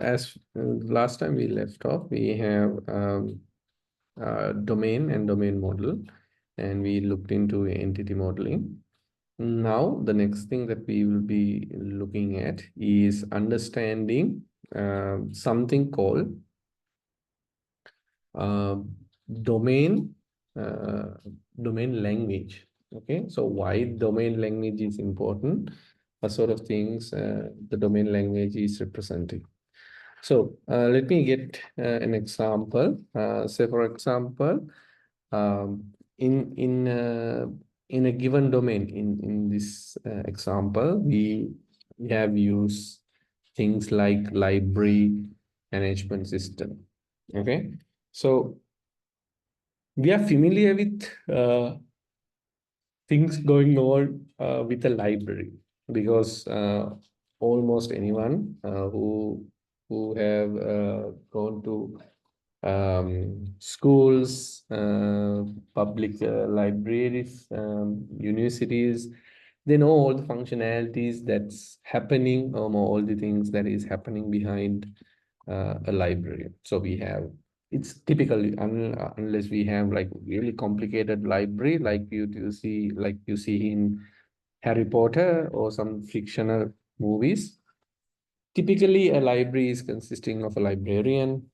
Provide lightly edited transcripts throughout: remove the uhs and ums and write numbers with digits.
As last time we left off, we have domain and domain model, and we looked into entity modeling. Now, the next thing that we will be looking at is understanding something called uh, domain domain language. Okay, so why domain language is important? What sort of things the domain language is representing. So let me get an example. Say, for example, um, in in uh, in a given domain, in this example, we have used things like library management system. Okay, so we are familiar with things going on with a library because almost anyone who have gone to schools, public libraries, universities, they know all the functionalities that's happening, all the things that is happening behind a library. So we have, it's typically unless we have like really complicated library like you see in Harry Potter or some fictional movies. Typically, a library is consisting of a librarian,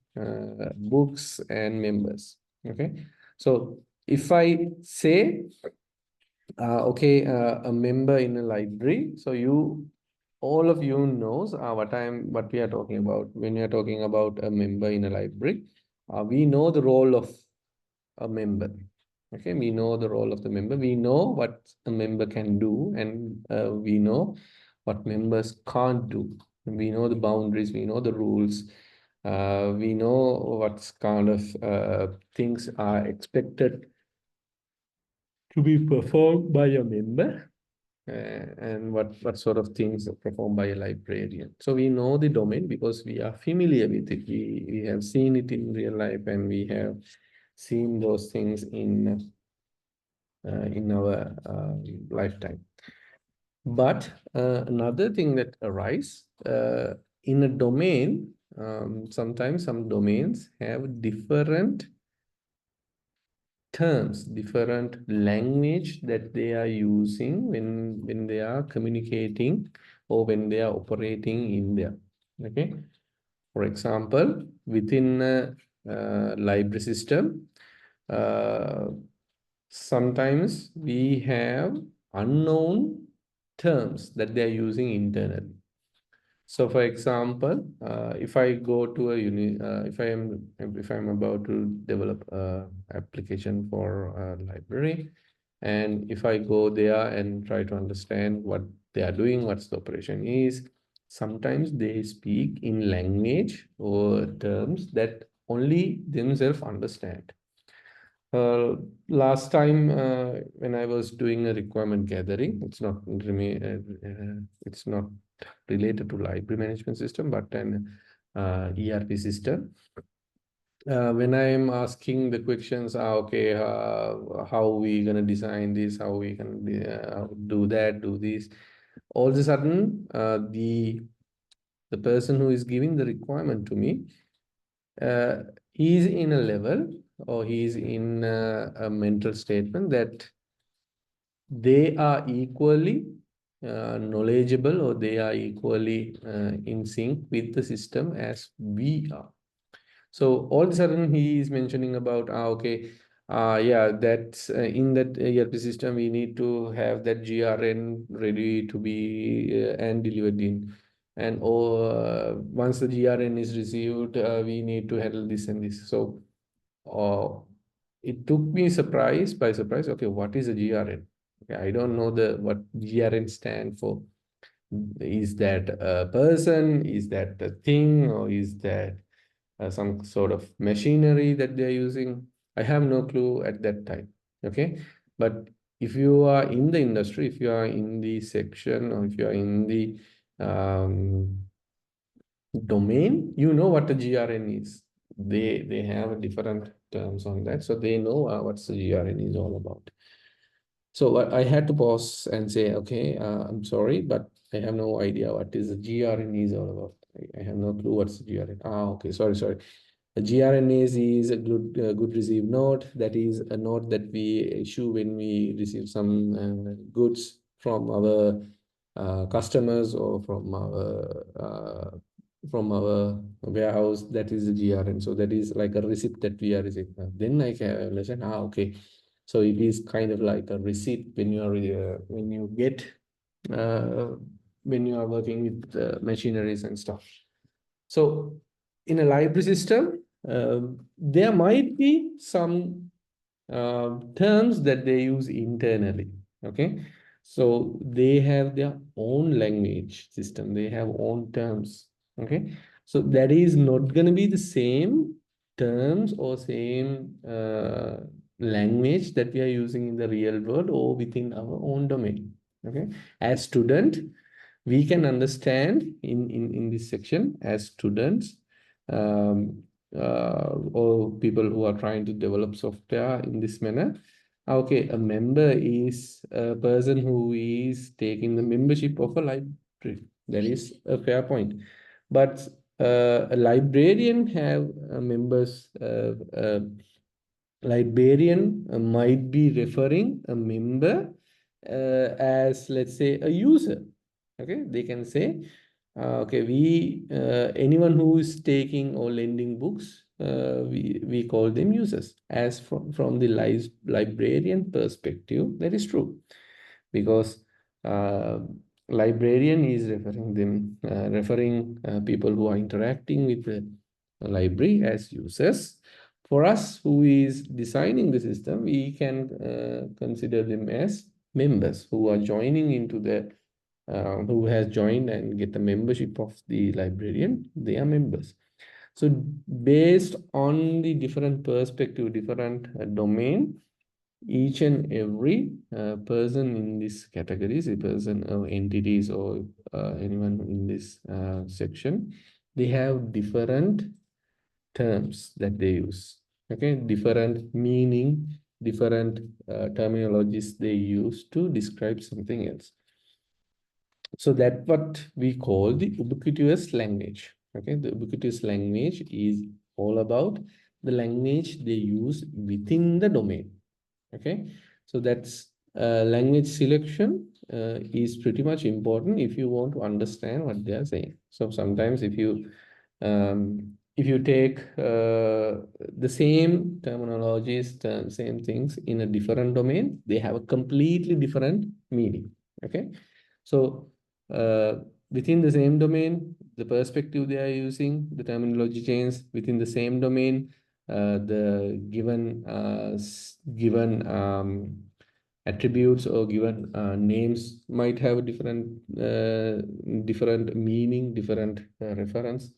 books, and members. Okay, so if I say, okay, a member in a library, so all of you knows what we are talking about when we are talking about a member in a library. We know the role of a member. Okay, we know the role of the member. We know what a member can do, and we know what members can't do. We know the boundaries, we know the rules, we know what kind of things are expected to be performed by a member, and what sort of things are performed by a librarian. So we know the domain because we are familiar with it. We have seen it in real life, and we have seen those things in our lifetime. But another thing that arises in a domain, sometimes some domains have different terms, different language that they are using when they are communicating or when they are operating in there. Okay, for example, within a library system, uh, sometimes we have unknown terms that they are using internally. So, for example, if I go to a if I'm about to develop a application for a library, and if I go there and try to understand what they are doing, what's the operation is, sometimes they speak in language or terms that only themselves understand. Uh, Last time when I was doing a requirement gathering, it's not related to library management system, but an ERP system. When I am asking the questions, okay, how we gonna design this, how we can do that, do this, all of a sudden, the person who is giving the requirement to me, uh, he's in a level or he's in a mental statement that they are equally knowledgeable or they are equally in sync with the system as we are. So all of a sudden he is mentioning about, okay, yeah, that's in that ERP system, we need to have that GRN ready to be and delivered in. And once the GRN is received, we need to handle this and this. So it took me by surprise. Okay, what is a GRN? Okay, I don't know what GRN stand for. Is that a person? Is that a thing? Or is that some sort of machinery that they're using? I have no clue at that time. Okay, but if you are in the industry, if you are in the section, or if you are in the domain, you know what a GRN is. They have different terms on that, so they know what the GRN is all about. So I had to pause and say, okay, I'm sorry, but I have no idea what is the GRNA is all about. I have no clue what's the GRNA. Okay, sorry. A GRNAs is a good receive note. That is a note that we issue when we receive some goods from our customers or from our warehouse. That is the GRN. So that is like a receipt that we are receiving. Then I can understand. Okay. So it is kind of like a receipt when you are when you get when you are working with machineries and stuff. So in a library system, there might be some terms that they use internally. Okay, so they have their own language system. They have own terms. Okay, so that is not going to be the same terms or same language that we are using in the real world or within our own domain. Okay, as student, we can understand in this section as students or people who are trying to develop software in this manner. Okay, a member is a person who is taking the membership of a library. That is a fair point. But a librarian have members. Librarian might be referring a member as, let's say, a user. Okay, they can say, okay, anyone who is taking or lending books, we call them users. As from the librarian perspective, that is true, because uh, librarian is referring people who are interacting with the library as users. For us who is designing the system, we can consider them as members who are joining into the who has joined and get the membership of the librarian. They are members. So based on the different perspective, different domain, each and every person in this categories, a person or entities or anyone in this section, they have different terms that they use. Okay, different meaning, different terminologies they use to describe something else. So that's what we call the ubiquitous language. Okay, the ubiquitous language is all about the language they use within the domain. Okay, so that's language selection is pretty much important if you want to understand what they are saying. So sometimes if you take the same terminologies, same things in a different domain, they have a completely different meaning. Okay, so within the same domain, the perspective they are using, the terminology change within the same domain, the given attributes or given names might have a different meaning, different reference,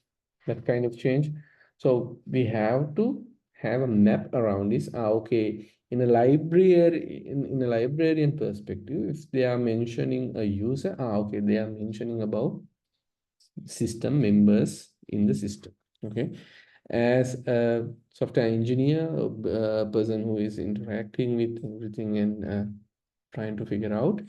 that kind of change. So we have to have a map around this. Okay, in a librarian perspective, if they are mentioning a user, okay, they are mentioning about system members in the system. Okay, as a software engineer, a person who is interacting with everything and trying to figure out,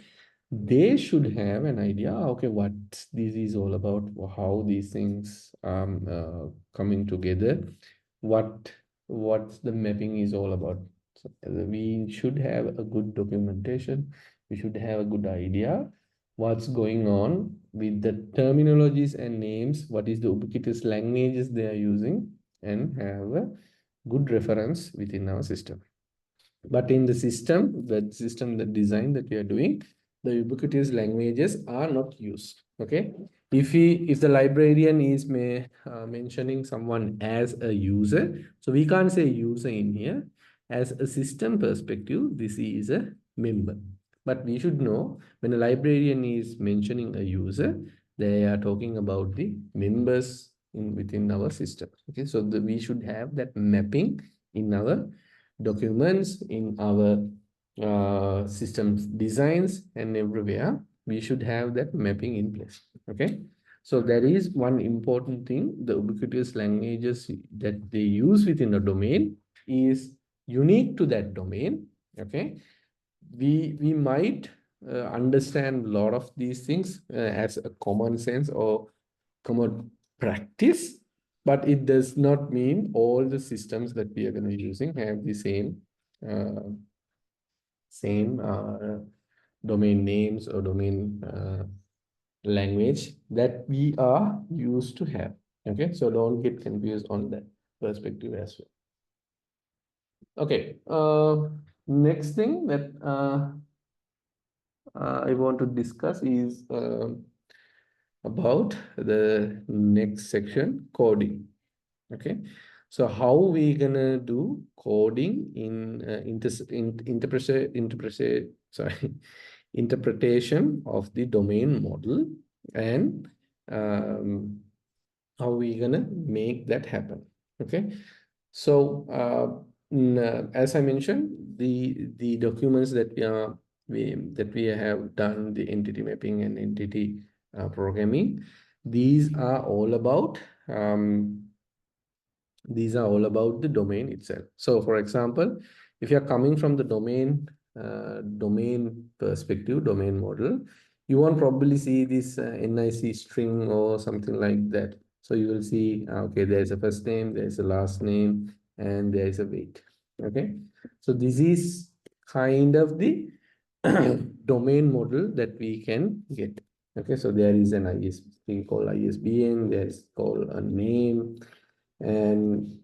they should have an idea, okay, what this is all about, how these things coming together, what's the mapping is all about. So we should have a good documentation. We should have a good idea what's going on with the terminologies and names, what is the ubiquitous languages they are using, and have a good reference within our system. But in the the design that we are doing, the ubiquitous languages are not used. Okay, if the librarian is mentioning someone as a user, so we can't say user in here. As a system perspective, this is a member. But we should know when a librarian is mentioning a user, they are talking about the members within our system. Okay, so we should have that mapping in our documents, in our systems designs, and everywhere we should have that mapping in place. Okay, so there is one important thing: the ubiquitous languages that they use within a domain is unique to that domain. Okay, we might understand a lot of these things as a common sense or common practice, but it does not mean all the systems that we are going to be using have the uh, same domain names or domain language that we are used to have. Okay, so don't get confused on that perspective as well. Okay, next thing that I want to discuss is about the next section, coding. Okay, so how we gonna do coding in sorry, interpretation of the domain model, and um, how we gonna make that happen. Okay, so as I mentioned, the documents that we have done, the entity mapping and entity programming, these are all about um, these are all about the domain itself. So for example, if you're coming from the domain perspective, domain model, you won't probably see this NIC string or something like that. So you will see, okay, there's a first name, there's a last name, and there is a weight. Okay, so this is kind of the domain model that we can get. Okay, so there is an thing called ISBN, there's called a name, and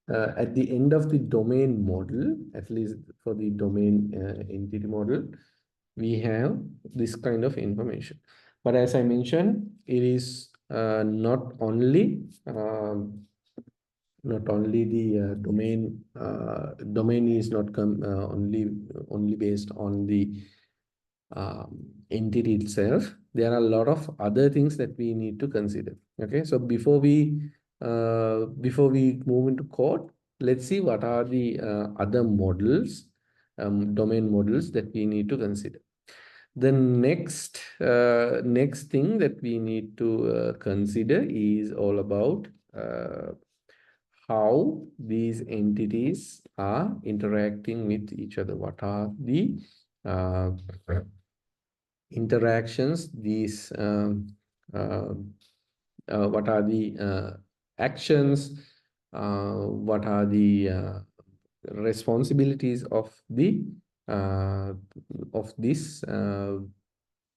at the end of the domain model, at least for the domain entity model, we have this kind of information. But as I mentioned, it is not only the domain is not only based on the entity itself. There are a lot of other things that we need to consider. Okay, so before we move into code, let's see what are the other models, domain models that we need to consider. The next thing that we need to consider is all about how these entities are interacting with each other. What are the uh, interactions, uh, what are the actions, what are the responsibilities uh, of these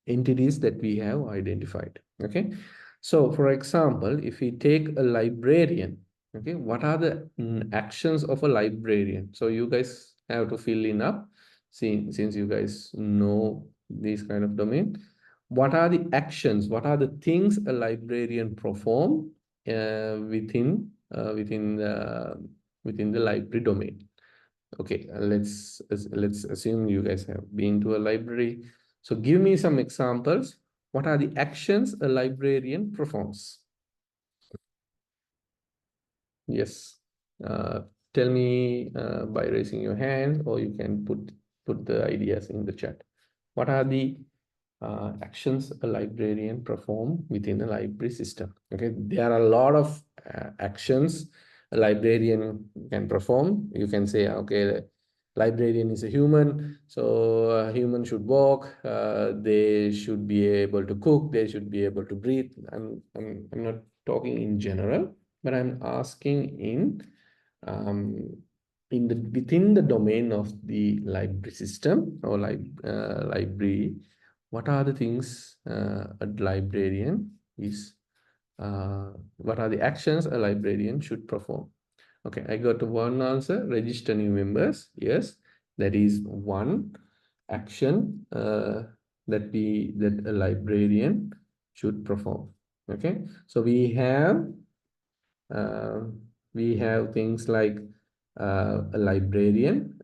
entities that we have identified. Okay, so for example, if we take a librarian, okay, what are the actions of a librarian? So you guys have to fill in up, since you guys know this kind of domain. What are the actions, what are the things a librarian perform within the library domain? Okay, let's assume you guys have been to a library. So give me some examples. What are the actions a librarian performs? Yes. Uh, Tell me by raising your hand, or you can put the ideas in the chat. What are the actions a librarian perform within a library system? Okay, there are a lot of actions a librarian can perform. You can say, okay, the librarian is a human, so a human should walk, they should be able to cook, they should be able to breathe. I'm not talking in general, but I'm asking um, in the within the domain of the library system or library, what are the things a librarian is, what are the actions a librarian should perform? Okay, I got one answer, register new members. Yes, that is one action that a librarian should perform. Okay, so uh, we have things like a librarian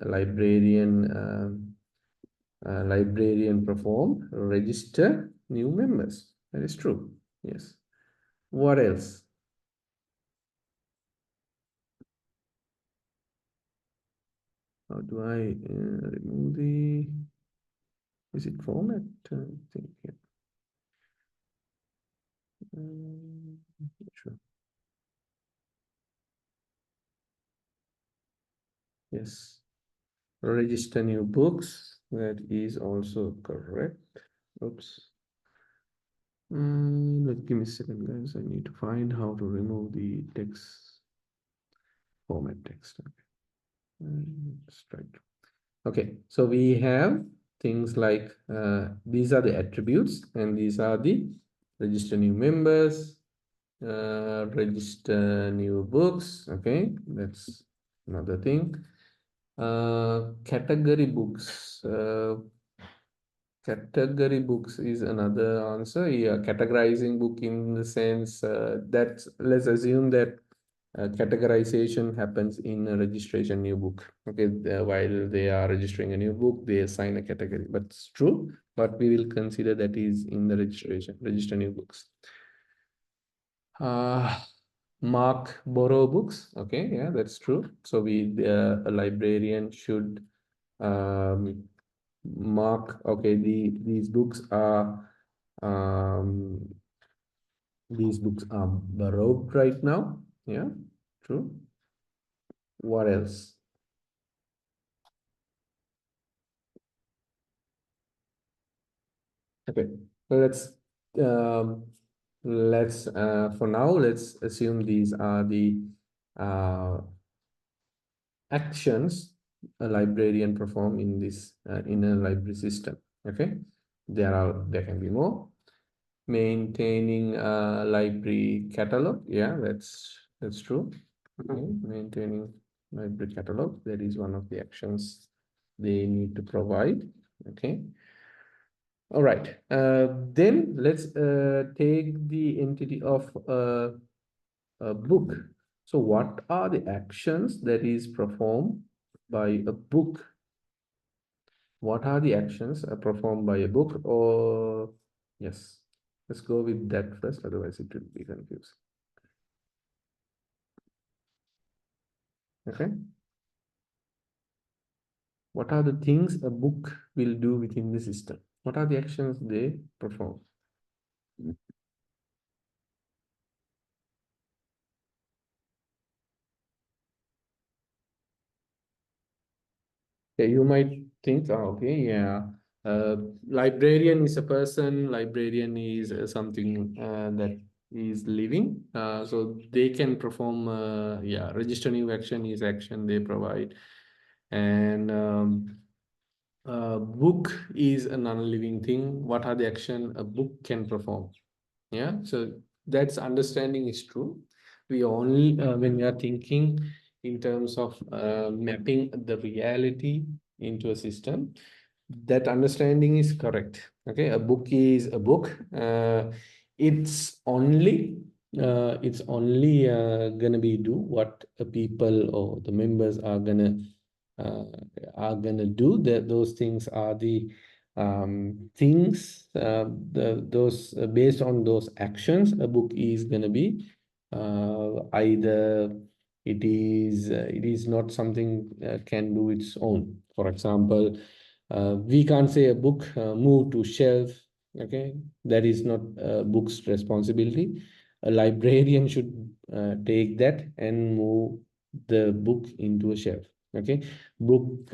perform register new members. That is true. Yes. What else? How do I remove the? Is it format? I think yeah. Sure. Yes. Register new books. That is also correct. Oops. Give me a second, guys. I need to find how to remove the text, format text. Strike. Okay, so we have things like these are the attributes, and these are the register new members, register new books. Okay, that's another thing. Category books. Category books is another answer. Yeah, categorizing book in the sense that let's assume that categorization happens in a registration new book. Okay, while they are registering a new book, they assign a category. But it's true, but we will consider that is in the registration, register new books. Mark borrow books. Okay, yeah, that's true. So a librarian should mark. Okay, these books are borrowed right now. Yeah, true. What else? Okay, so let's for now let's assume these are the uh, actions a librarian perform in this in a library system. Okay, there can be more. Maintaining a library catalog, yeah, that's true. Okay, maintaining library catalog, that is one of the actions they need to provide. Okay. All right. Then let's take the entity of a book. So what are the actions that is performed by a book? What are the actions performed by a book? Or yes, let's go with that first, otherwise it will be confused. Okay. What are the things a book will do within the system? What are the actions they perform? Okay, you might think, oh, okay, yeah, librarian is a person, librarian is something that is living. So they can perform, yeah, register new action is action they provide. And book is a non-living thing. What are the action a book can perform? Yeah, so that's understanding is true. We only when we are thinking in terms of mapping the reality into a system, that understanding is correct. Okay, a book is a book. It's only gonna be do what people or the members uh, are gonna do. That those things are the things those based on those actions a book is going to be either it is not something can do its own. For example, we can't say a book move to shelf. Okay, that is not a book's responsibility. A librarian should take that and move the book into a shelf. Okay, book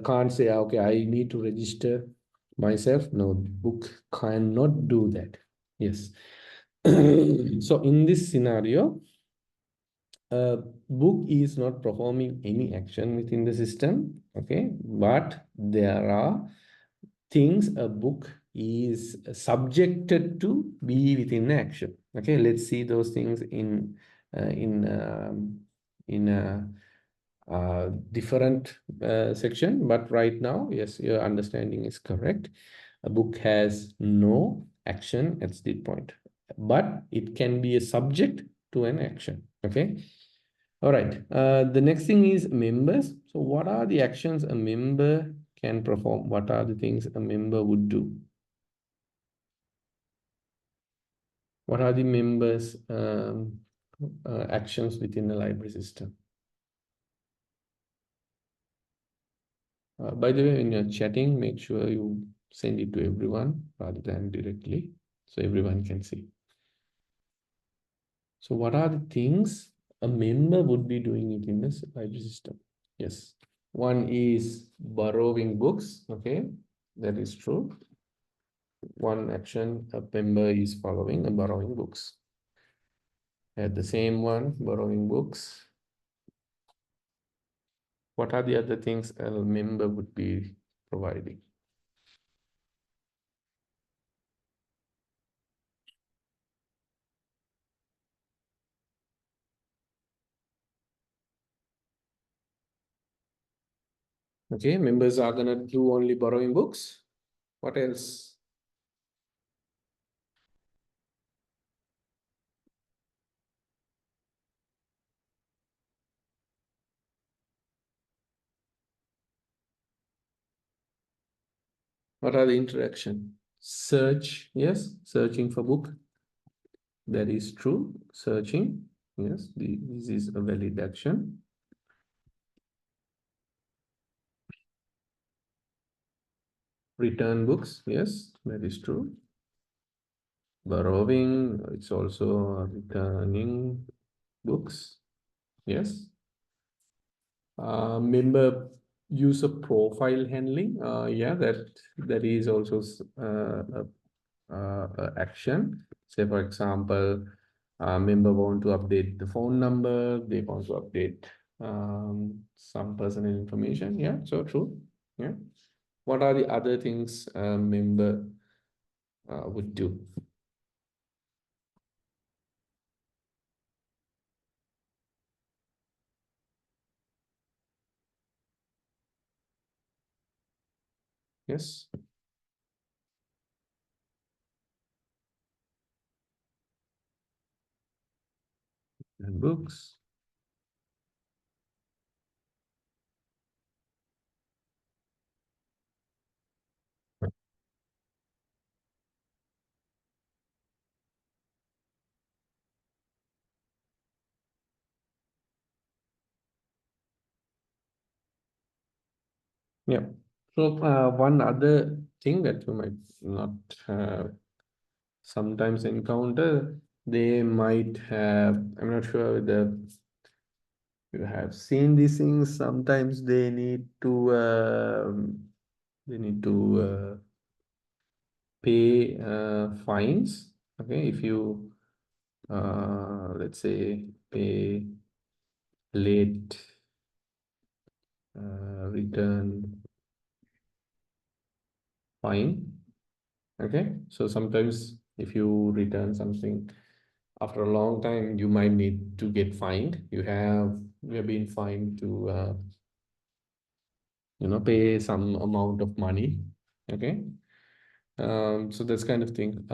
can't say, okay, I need to register myself. No, book cannot do that. Yes. So in this scenario, a book is not performing any action within the system. Okay, but there are things a book is subjected to be within the action. Okay, let's see those things in a different section, but right now, yes, your understanding is correct. A book has no action at this point, but it can be a subject to an action. Okay. All right. The next thing is members. So what are the actions a member can perform? What are the things a member would do? What are the members' actions within the library system? By the way, when you're chatting, make sure you send it to everyone rather than directly so everyone can see. So what are the things a member would be doing it in this library system? Yes. One is borrowing books. Okay. That is true. One action a member is following and borrowing books. At the same one, borrowing books. What are the other things a member would be providing? Okay, members are gonna do only borrowing books. What else? What are the interaction? Search, yes, searching for book. That is true. Searching, yes, this is a valid action. Return books, yes, that is true. Borrowing, it's also returning books, yes. Member user profile handling, yeah, that is also action. Say for example, member want to update the phone number, they want to update some personal information. Yeah, so true. Yeah. What are the other things a member would do? Yes. And books. Yeah. So one other thing that you might not sometimes encounter, they might have, I'm not sure whether you have seen these things. Sometimes they need to pay fines. Okay, if you let's say pay late return fine. Okay, so sometimes if you return something after a long time, you might need to get fined. You have been fined to pay some amount of money. Okay, so that's kind of thing.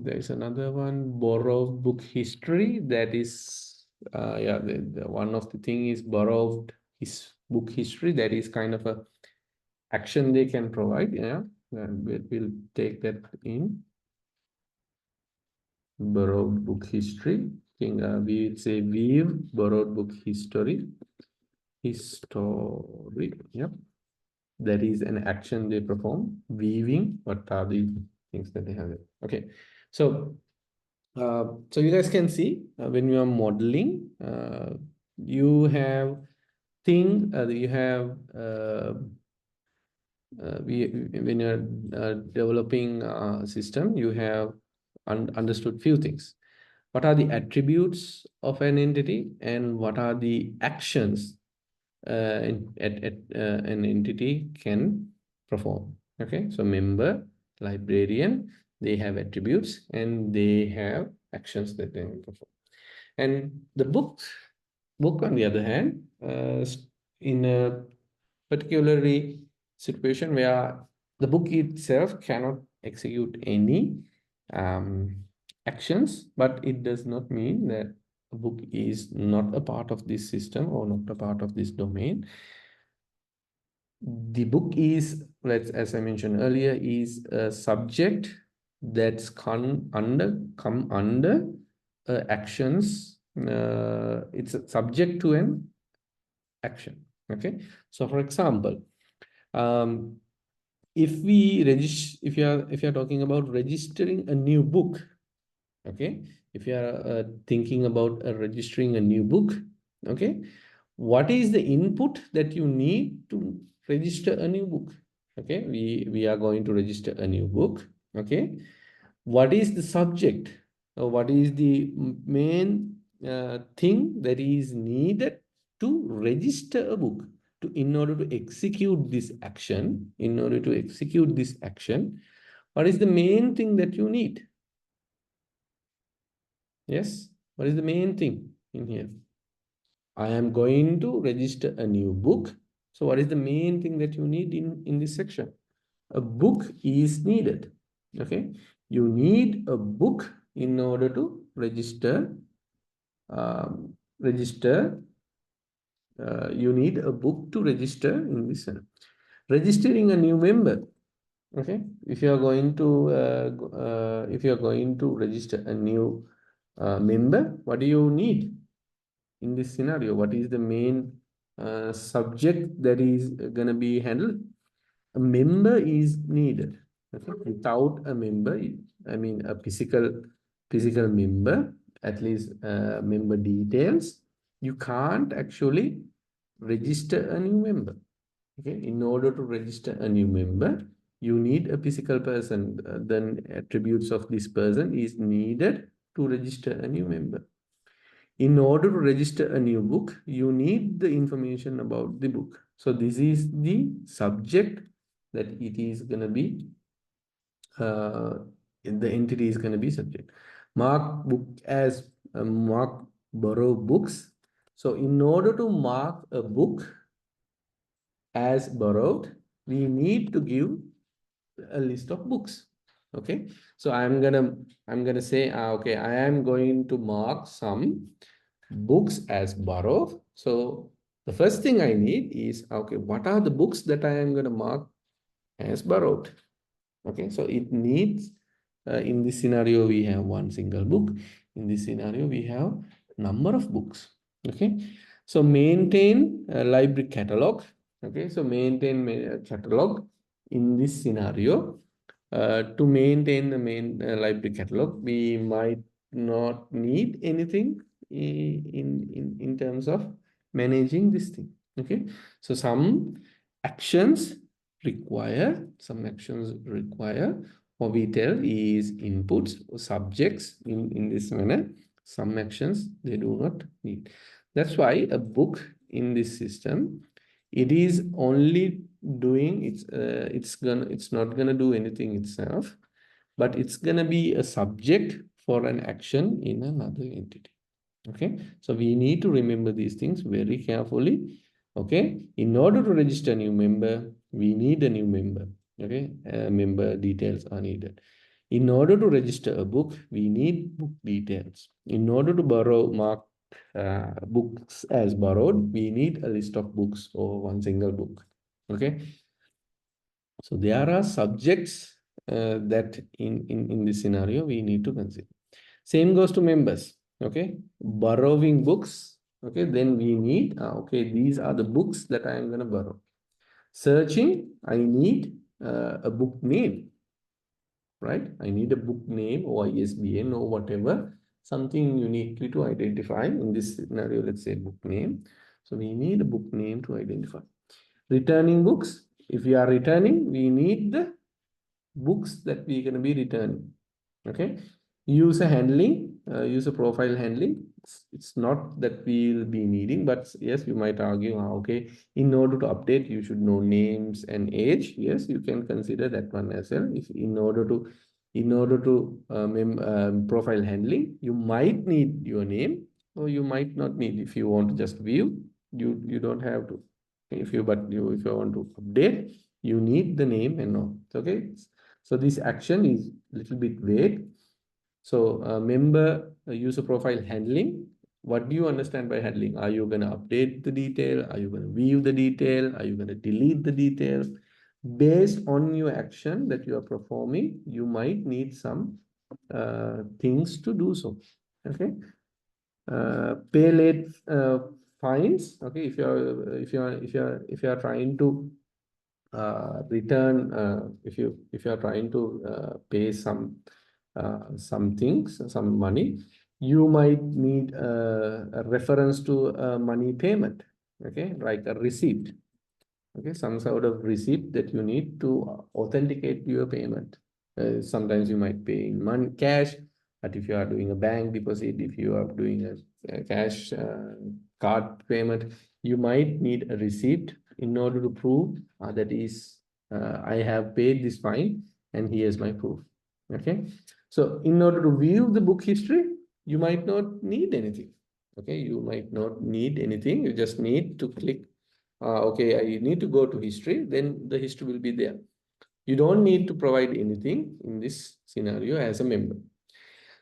There's another one, borrowed book history. That is yeah, the one of the thing is borrowed his book history. That is kind of a action they can provide. Yeah, and we'll take that in borrowed book history. We will say weave borrowed book history. Yep, that is an action they perform. Weaving, what are the things that they have? Okay, so so you guys can see when you are modeling, you have you have when you're developing a system, you have understood few things. What are the attributes of an entity and what are the actions an entity can perform? Okay, so member, librarian, they have attributes and they have actions that they perform. And the book on the other hand, in a particularly situation where the book itself cannot execute any um, actions, but it does not mean that a book is not a part of this system or not a part of this domain. The book is, as I mentioned earlier, is a subject that's come under actions. It's subject to an action. Okay, so for example, um, if you're talking about registering a new book, okay, if you are thinking about registering a new book, okay, what is the input that you need to register a new book? Okay, we are going to register a new book. Okay, what is the subject, or what is the main thing that is needed to register a book, to in order to execute this action, what is the main thing that you need? Yes, what is the main thing in here? I am going to register a new book. So what is the main thing that you need in this section? A book is needed. Okay, you need a book in order to register. Register. You need a book to register in this. Registering a new member. Okay, if you are going to register a new member, what do you need in this scenario? What is the main subject that is going to be handled? A member is needed. Okay? Without a member, I mean a physical member, at least member details, you can't actually register a new member. Okay, in order to register a new member, you need a physical person. Then attributes of this person is needed to register a new member. In order to register a new book, you need the information about the book. So this is the subject that it is going to be, the entity is going to be subject. Mark borrow books. So in order to mark a book as borrowed, we need to give a list of books. Okay, so I'm gonna say, okay, I am going to mark some books as borrowed. So the first thing I need is, okay, what are the books that I am going to mark as borrowed? Okay, so it needs, in this scenario, we have one single book. In this scenario, we have number of books. Okay, so maintain a library catalog. Okay, so maintain a catalog in this scenario. To maintain the main library catalog, we might not need anything in terms of managing this thing. Okay, so some actions require, what we tell is inputs or subjects in this manner. Some actions they do not need. That's why a book in this system, it is only doing it's not gonna do anything itself, but it's gonna be a subject for an action in another entity. Okay, so we need to remember these things very carefully. Okay, in order to register a new member, we need a new member. Okay, member details are needed. In order to register a book, we need book details. In order to mark books as borrowed, we need a list of books or one single book. Okay, so there are subjects that in this scenario we need to consider. Same goes to members. Okay, borrowing books. Okay, then we need, okay, these are the books that I am going to borrow. Searching, I need a book name, right? I need a book name or ISBN or whatever, something uniquely to identify. In this scenario, let's say book name. So we need a book name to identify. Returning books. If we are returning, we need the books that we're going to be returning. Okay, user handling, user profile handling, it's not that we'll be needing, but yes, you might argue, okay, in order to update you should know names and age. Yes, you can consider that one as well. If in order to profile handling, you might need your name, or you might not need. If you want to just view, you don't have to. If you want to update, you need the name and all. Okay, so this action is a little bit vague. So member user profile handling, what do you understand by handling? Are you going to update the detail? Are you going to view the detail? Are you going to delete the detail? Based on your action that you are performing, you might need some things to do so. Okay. Pay late fines. Okay, if you are trying to return, if you are trying to pay some things, some money, you might need a reference to a money payment. Okay, like a receipt. Okay, some sort of receipt that you need to authenticate your payment. Sometimes you might pay in money, cash, but if you are doing a bank deposit, if you are doing a cash card payment, you might need a receipt in order to prove that is I have paid this fine and here's my proof. Okay, so in order to view the book history, you might not need anything. Okay, you might not need anything. You just need to click okay, I need to go to history, then the history will be there. You don't need to provide anything in this scenario as a member.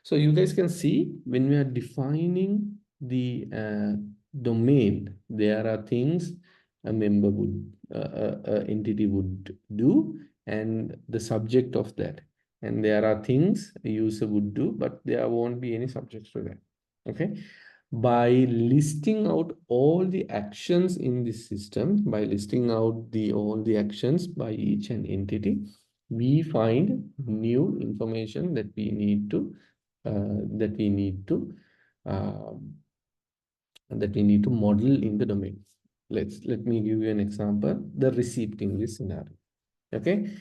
So you guys can see when we are defining the domain, there are things a member would, entity would do, and the subject of that. And there are things a user would do, but there won't be any subjects to that. Okay. By listing out all the actions in this system, by listing out all the actions by each and entity, we find new information that we need to that we need to model in the domain. Let me give you an example, the receipt in this scenario. Okay,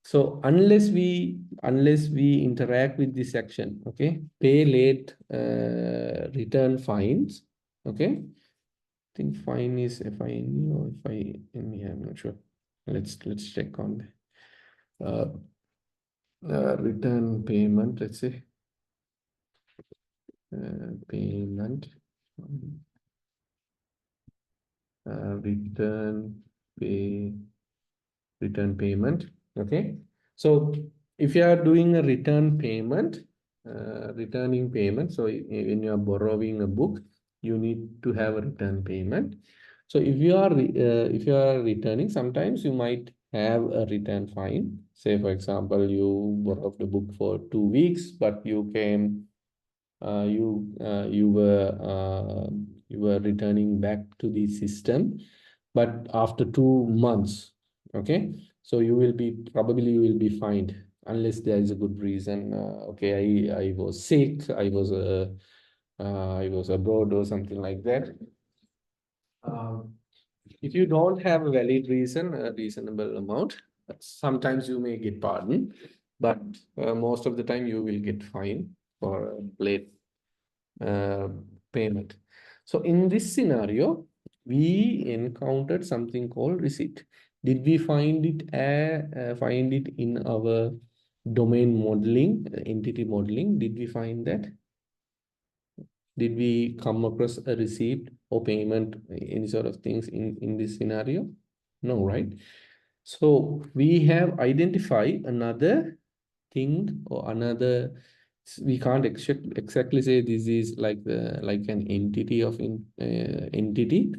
so unless we interact with this action, okay, pay late, return fines. Okay, I think fine is FINE or FINE, I'm not sure. Let's check on the return payment. Let's say payment, return payment. Okay, so if you are doing a return payment, returning payment, so when you are borrowing a book, you need to have a return payment. So if you are returning, sometimes you might have a return fine. Say for example, you borrowed the book for 2 weeks, but you came you were returning back to the system, but after 2 months. Okay, so you will be fined unless there is a good reason. Okay, I was sick, I was abroad or something like that. If you don't have a valid reason, a reasonable amount, sometimes you may get pardoned, but most of the time you will get fined for late payment. So in this scenario, we encountered something called receipt. Did we find it in our domain modeling, entity modeling? Did we find that? Did we come across a receipt or payment, any sort of things in this scenario? No, right? So we have identified another thing or another, we can't exactly say this is like an entity of entity,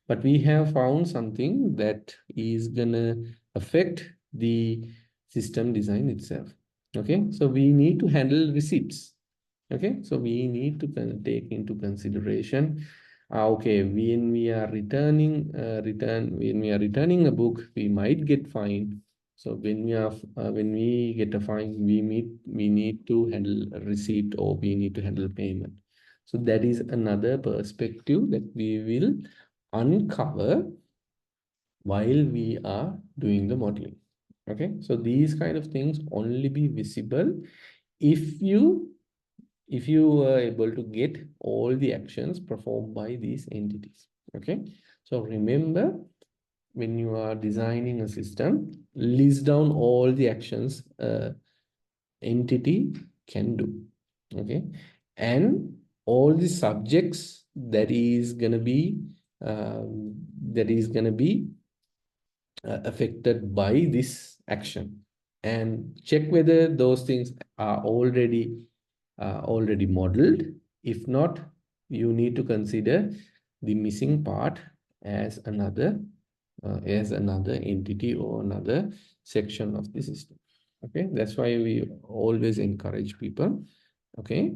but we have found something that is gonna affect the system design itself. Okay, so we need to handle receipts. Okay, so we need to take into consideration okay, when we are returning a book, we might get fined. So when we get a fine, we need to handle a receipt or we need to handle payment. So that is another perspective that we will uncover while we are doing the modeling. Okay, so these kind of things only be visible if you are able to get all the actions performed by these entities. Okay, so remember, when you are designing a system, list down all the actions entity can do. Okay, and all the subjects that is gonna be affected by this action, and check whether those things are already modeled. If not, you need to consider the missing part as another entity or another section of the system. Okay, that's why we always encourage people, okay,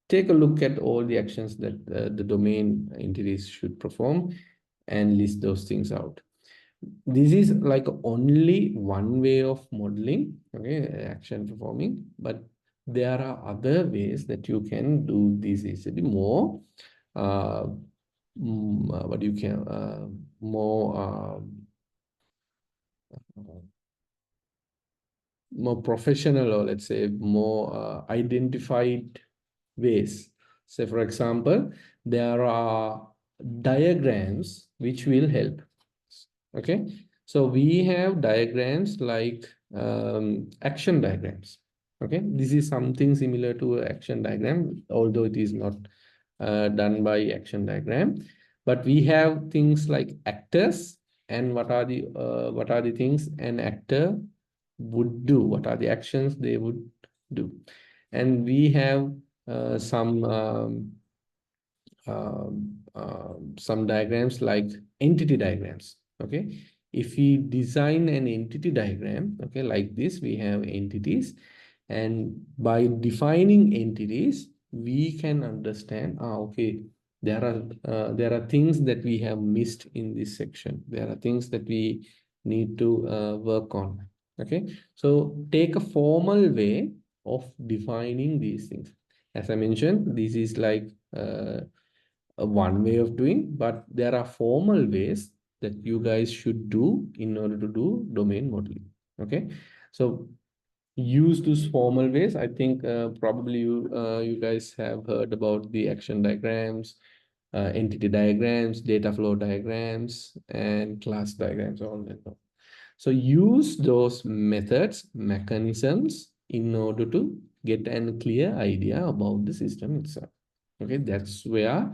take a look at all the actions that the domain entities should perform and list those things out. This is like only one way of modeling, okay, action performing, but there are other ways that you can do this easily more what you can more more professional, or let's say more identified ways. Say, for example, there are diagrams which will help. Okay, so we have diagrams like action diagrams. Okay, this is something similar to action diagram, although it is not done by action diagram. But we have things like actors, and what are the things an actor would do, what are the actions they would do. And we have some diagrams like entity diagrams. Okay, if we design an entity diagram, okay, like this, we have entities, and by defining entities we can understand, okay, there are things that we have missed in this section, there are things that we need to work on. Okay, so take a formal way of defining these things. As I mentioned, this is like one way of doing, but there are formal ways that you guys should do in order to do domain modeling. Okay, so use those formal ways. I think probably you guys have heard about the action diagrams, entity diagrams, data flow diagrams, and class diagrams, all that. So use those methods, mechanisms in order to get a clear idea about the system itself. Okay, that's why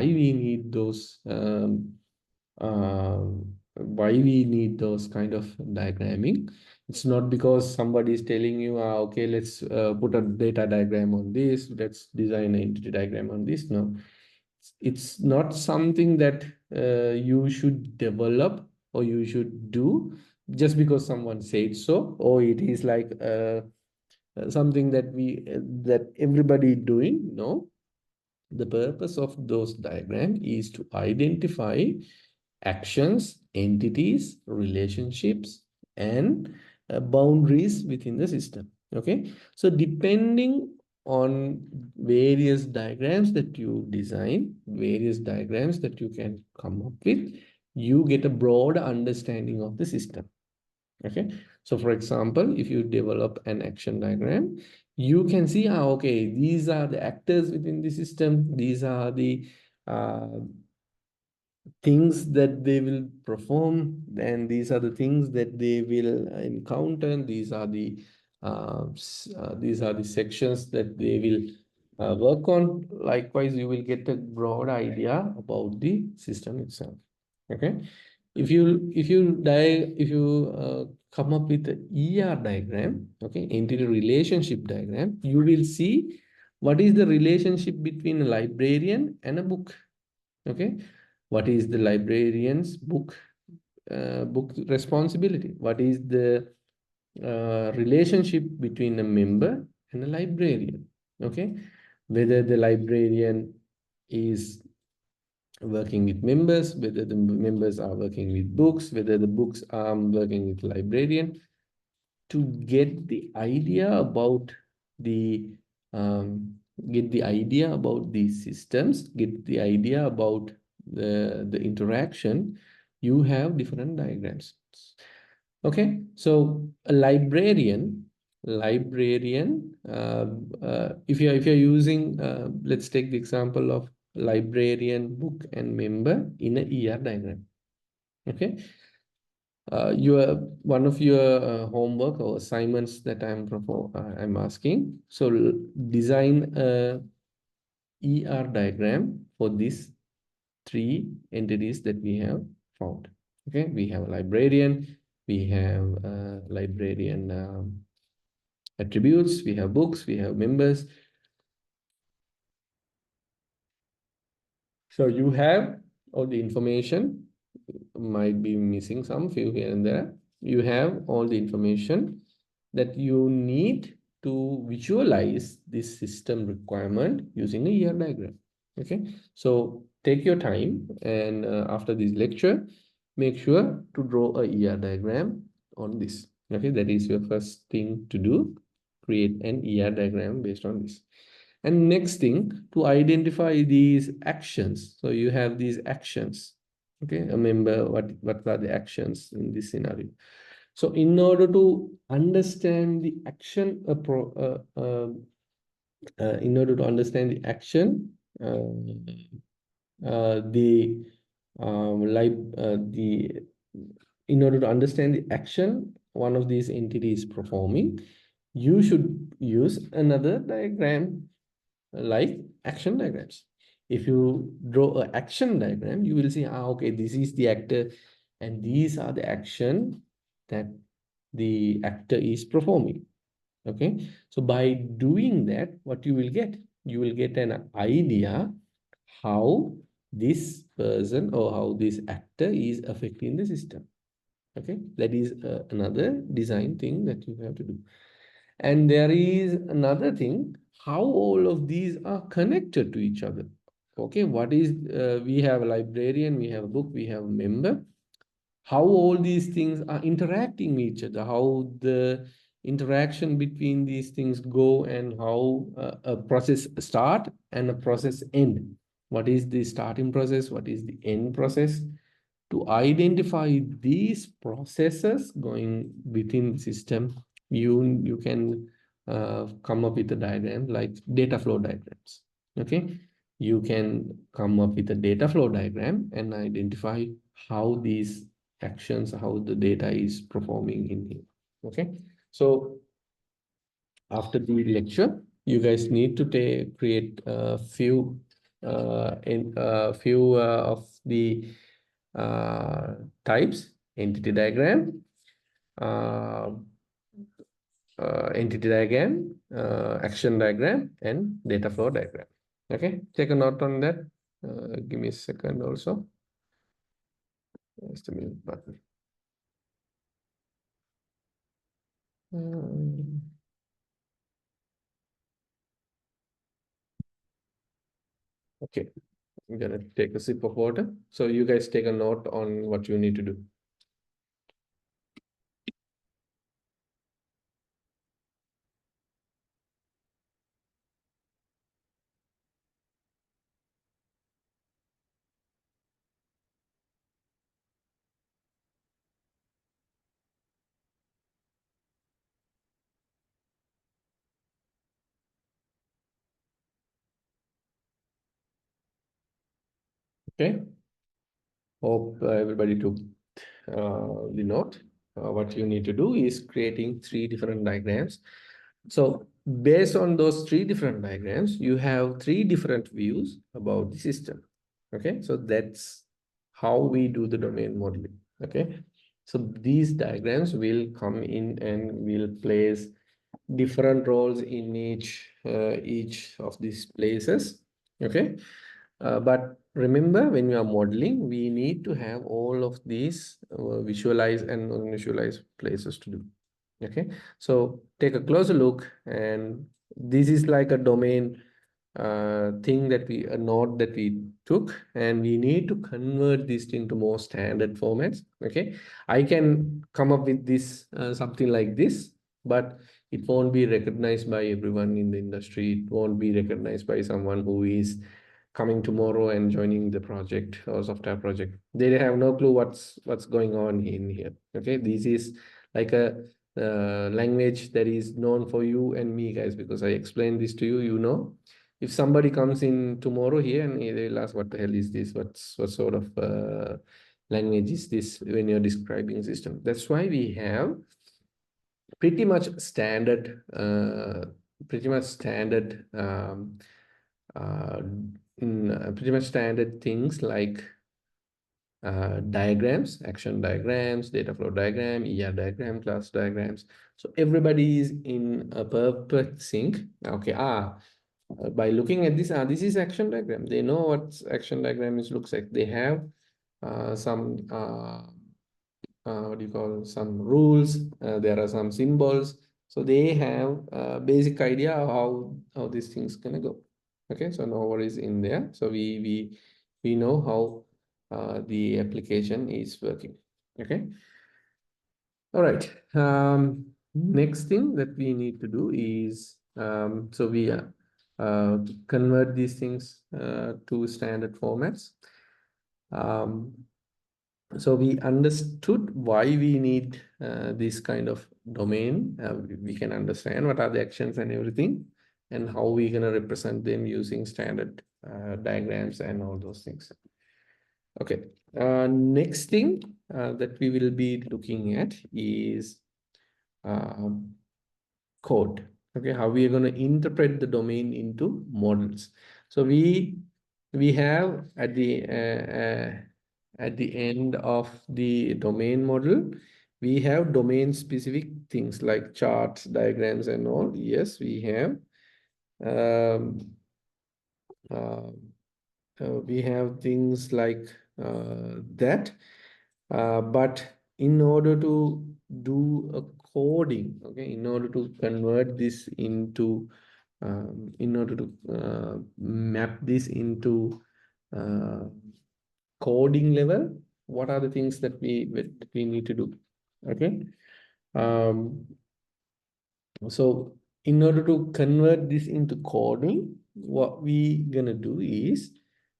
we need those why we need those kind of diagramming. It's not because somebody is telling you, okay, let's put a data diagram on this, let's design an entity diagram on this. No, it's not something that you should develop or you should do just because someone said so, or it is like something that that everybody doing. No, the purpose of those diagrams is to identify actions, entities, relationships, and boundaries within the system. Okay, so depending on various diagrams that you design, various diagrams that you can come up with, you get a broad understanding of the system. Okay, so for example, if you develop an action diagram, you can see, okay, these are the actors within the system, these are the things that they will perform, and these are the things that they will encounter, these are the sections that they will work on. Likewise, you will get a broad idea about the system itself. Okay, if you come up with an ER diagram, okay, entity relationship diagram, you will see what is the relationship between a librarian and a book. Okay, what is the librarian's book responsibility, what is the relationship between a member and a librarian. Okay, whether the librarian is working with members, whether the members are working with books, whether the books are working with librarian, to get the idea about the get the idea about these systems, get the idea about the interaction, you have different diagrams. Okay, so a librarian, if you're using, let's take the example of librarian, book, and member in a ER diagram. Okay, your one of your homework or assignments that I'm asking. So design a ER diagram for these three entities that we have found. Okay, we have a librarian, we have librarian attributes, we have books, we have members. So you have all the information, might be missing some few here and there. You have all the information that you need to visualize this system requirement using a ER diagram. Okay, so take your time, and after this lecture, make sure to draw a ER diagram on this. Okay, that is your first thing to do. Create an ER diagram based on this. And next thing, to identify these actions. So you have these actions. Okay, a member, what are the actions in this scenario? So in order to understand the action, in order to understand the action, the in order to understand the action one of these entities performing, you should use another diagram like action diagrams. If you draw an action diagram, you will see, okay, this is the actor and these are the action that the actor is performing. Okay, so by doing that, what you will get? You will get an idea how this person or how this actor is affecting the system. Okay, that is another design thing that you have to do. And there is another thing, how all of these are connected to each other. Okay, what is, we have a librarian, we have a book, we have a member. How all these things are interacting with each other, how the interaction between these things go, and how a process start and a process end. What is the starting process? What is the end process? To identify these processes going within the system, you can come up with a diagram like data flow diagrams. Okay, you can come up with a data flow diagram and identify how these actions, how the data is performing in here. Okay, so after the lecture, you guys need to create a few of the types: entity diagram, uh, action diagram, and data flow diagram. Okay, take a note on that. Give me a second also. Just a minute button. Okay, I'm gonna take a sip of water. So you guys take a note on what you need to do. Okay, hope everybody took the note. What you need to do is creating 3 different diagrams. So based on those 3 different diagrams, you have 3 different views about the system. Okay, so that's how we do the domain modeling. Okay, so these diagrams will come in and will place different roles in each of these places. Okay, but remember, when you are modeling, we need to have all of these visualize and non-visualize places to do. Okay, so take a closer look, and this is like a domain thing that a node that we took, and we need to convert this into more standard formats. Okay, I can come up with this something like this, but it won't be recognized by everyone in the industry. It won't be recognized by someone who is coming tomorrow and joining the project or software project. They have no clue what's going on in here. Okay, this is like a language that is known for you and me, guys, because I explained this to you. You know, if somebody comes in tomorrow here and they'll ask, what the hell is this? What sort of language is this when you're describing system? That's why we have pretty much standard pretty much standard things like diagrams, action diagrams, data flow diagram, ER diagram, class diagrams. So everybody is in a perfect sync. Okay, by looking at this, this is action diagram. They know what action diagram looks like. They have some what do you call, some rules. There are some symbols. So they have a basic idea of how these things gonna go. Okay, so no worries in there. So we know how the application is working. Okay. All right. Next thing that we need to do is so we convert these things to standard formats. So we understood why we need this kind of domain. We can understand what are the actions and everything, and how we're going to represent them using standard diagrams and all those things. Okay, next thing that we will be looking at is code. Okay, how we are going to interpret the domain into models. So we have at the end of the domain model, we have domain specific things like charts, diagrams, and all. Yes, we have. We have things like that. But in order to do a coding, okay, in order to convert this into, in order to map this into coding level, what are the things that we need to do? Okay. So in order to convert this into coding, what we gonna do is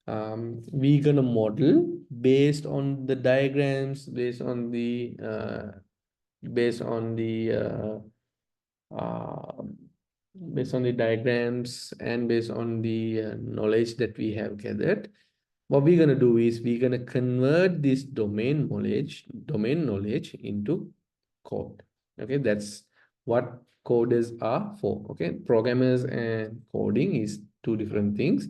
we gonna model based on the diagrams, based on the based on the uh, based on the diagrams and based on the knowledge that we have gathered. What we're gonna do is we're gonna convert this domain knowledge into code. Okay, that's what coders are for. Okay, programmers and coding is two different things.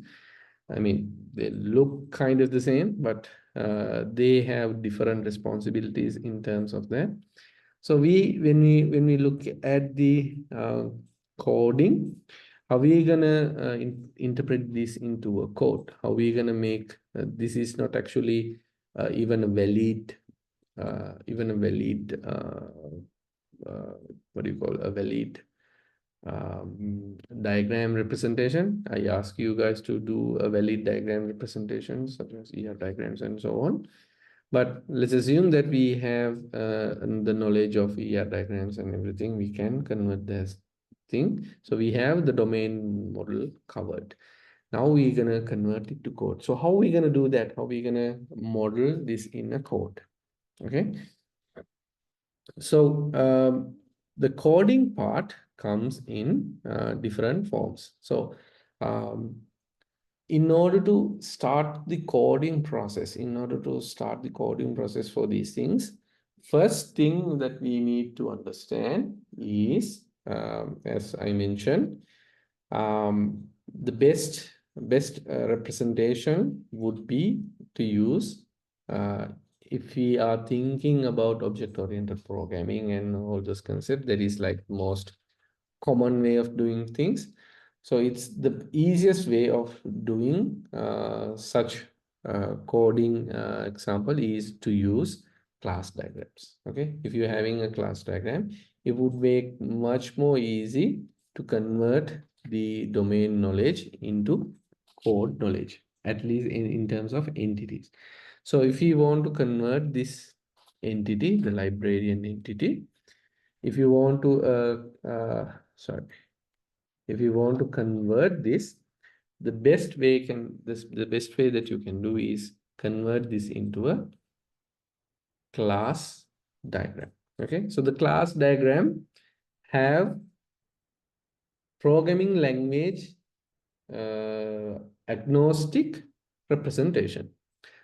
I mean, they look kind of the same, but they have different responsibilities in terms of that. So when we look at the coding, how we gonna interpret this into a code? How we gonna make this is not actually even a valid what do you call a valid diagram representation. I ask you guys to do a valid diagram representation, such as ER diagrams and so on. But let's assume that we have the knowledge of ER diagrams and everything. We can convert this thing. So we have the domain model covered. Now we're gonna convert it to code. So how are we gonna do that? How are we gonna model this in a code? Okay. So the coding part comes in different forms. So in order to start the coding process, for these things, first thing that we need to understand is, as I mentioned, the best representation would be to use if we are thinking about object-oriented programming and all those concepts, that is like most common way of doing things. So it's the easiest way of doing such coding example is to use class diagrams. Okay, if you're having a class diagram, it would make much more easy to convert the domain knowledge into code knowledge, at least in terms of entities. So if you want to convert this entity, the librarian entity, if you want to if you want to convert this, the best way that you can do is convert this into a class diagram. Okay, so the class diagram have programming language agnostic representation.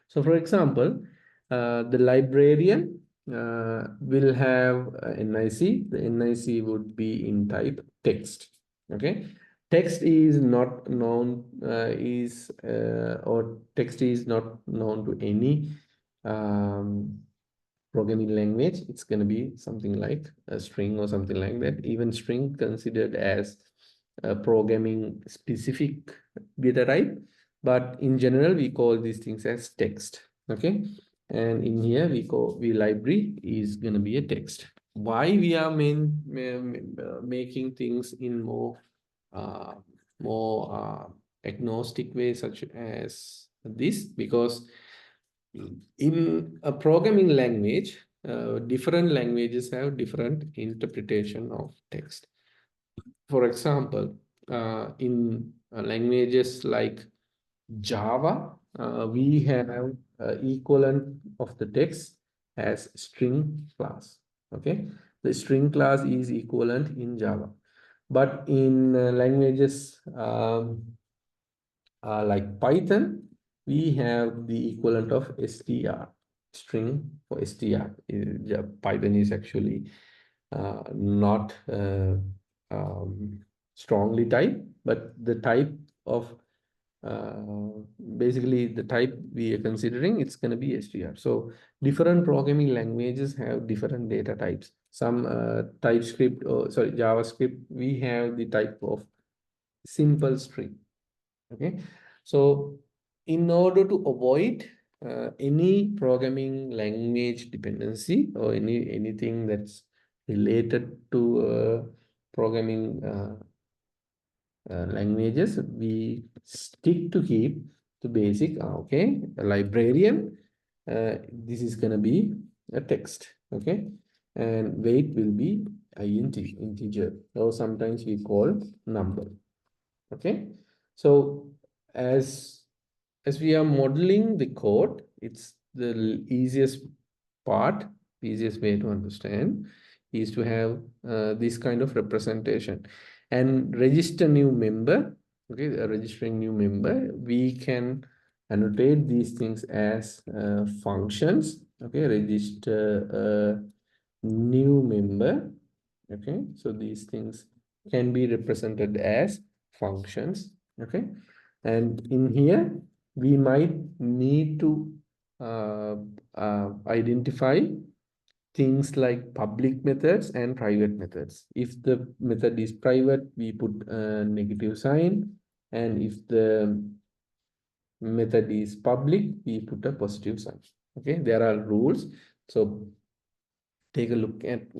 So for example, the librarian will have NIC. The NIC would be in type text. Okay, text is not known or text is not known to any programming language. It's going to be something like a string or something like that. Even string considered as a programming specific data type, but in general we call these things as text. Okay, and in here we library is going to be a text. Why we are making things in more agnostic way such as this? Because in a programming language, different languages have different interpretation of text. For example, in languages like Java, we have equivalent of the text as string class. Okay, the string class is equivalent in Java, but in languages like Python, we have the equivalent of str, string for str. Python is actually not strongly typed, but the type of basically the type we are considering, it's going to be str. So different programming languages have different data types. Some TypeScript, or sorry, JavaScript, we have the type of simple string. Okay, so in order to avoid any programming language dependency or anything that's related to programming languages, we stick to keep the basic. Okay, a librarian, this is going to be a text. Okay, and weight will be integer, or sometimes we call number. Okay, so as we are modeling the code, it's the easiest part, easiest way to understand is to have this kind of representation. And register new member, okay, registering new member, we can annotate these things as functions. Okay, register a new member. Okay, so these things can be represented as functions. Okay, and in here we might need to identify things like public methods and private methods. If the method is private, we put a negative sign, and if the method is public, we put a positive sign. Okay, there are rules. So take a look at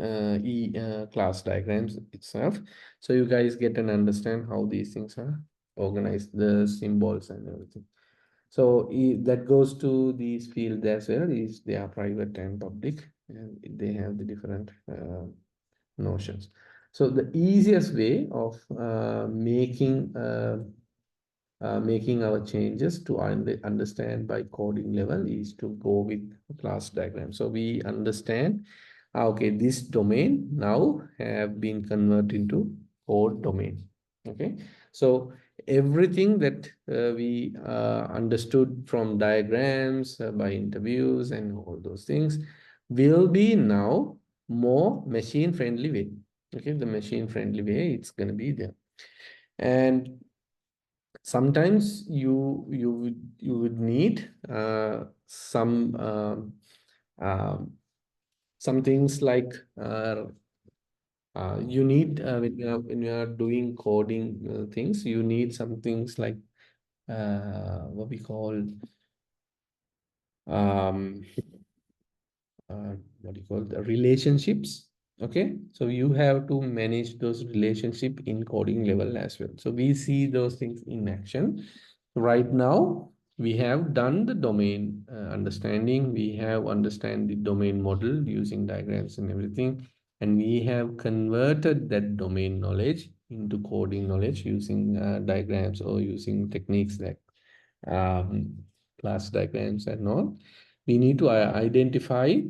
class diagrams itself, so you guys get and understand how these things are organized, the symbols and everything. So that goes to these fields as well, is they are private and public, and they have the different notions. So the easiest way of making our changes to understand by coding level is to go with class diagram. So we understand, okay, this domain now have been converted into code domain. Okay, so everything that we understood from diagrams, by interviews and all those things, will be now more machine friendly way. Okay, the machine friendly way, it's going to be there. And sometimes you would need some things like you need when you are doing coding things, you need some things like what we call um, what do you call the relationships. Okay, so you have to manage those relationship in coding level as well. So we see those things in action right now. We have done the domain understanding, we have understand the domain model using diagrams and everything, and we have converted that domain knowledge into coding knowledge using diagrams or using techniques like um, class diagrams and all. We need to identify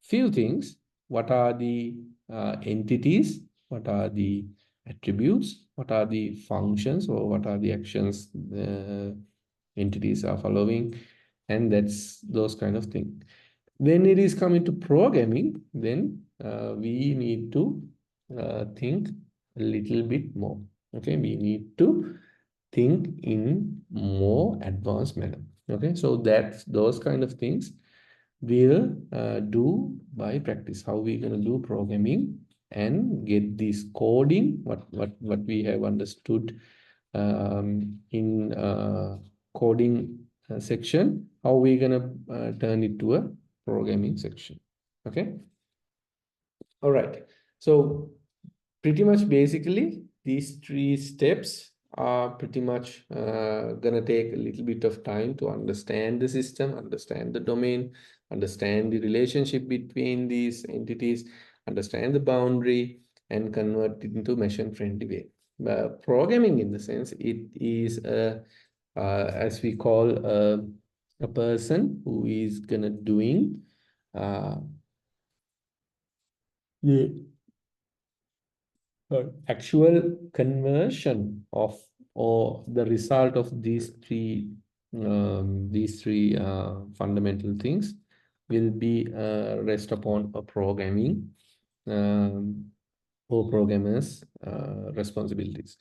few things. What are the entities? What are the attributes? What are the functions, or what are the actions the entities are following? And that's those kind of things. When it is coming to programming, then we need to think a little bit more. Okay, we need to think in more advanced manner. Okay, so that's those kind of things we'll do by practice. How we gonna do programming and get this coding, what we have understood in coding section, how we gonna turn it to a programming section. Okay, all right. So pretty much basically these 3 steps are pretty much gonna take a little bit of time to understand the system, understand the domain, understand the relationship between these entities, understand the boundary, and convert it into machine friendly way. Programming, in the sense, it is a as we call a person who is gonna doing the actual conversion of or the result of these three fundamental things will be rest upon a programming um, or programmers responsibilities.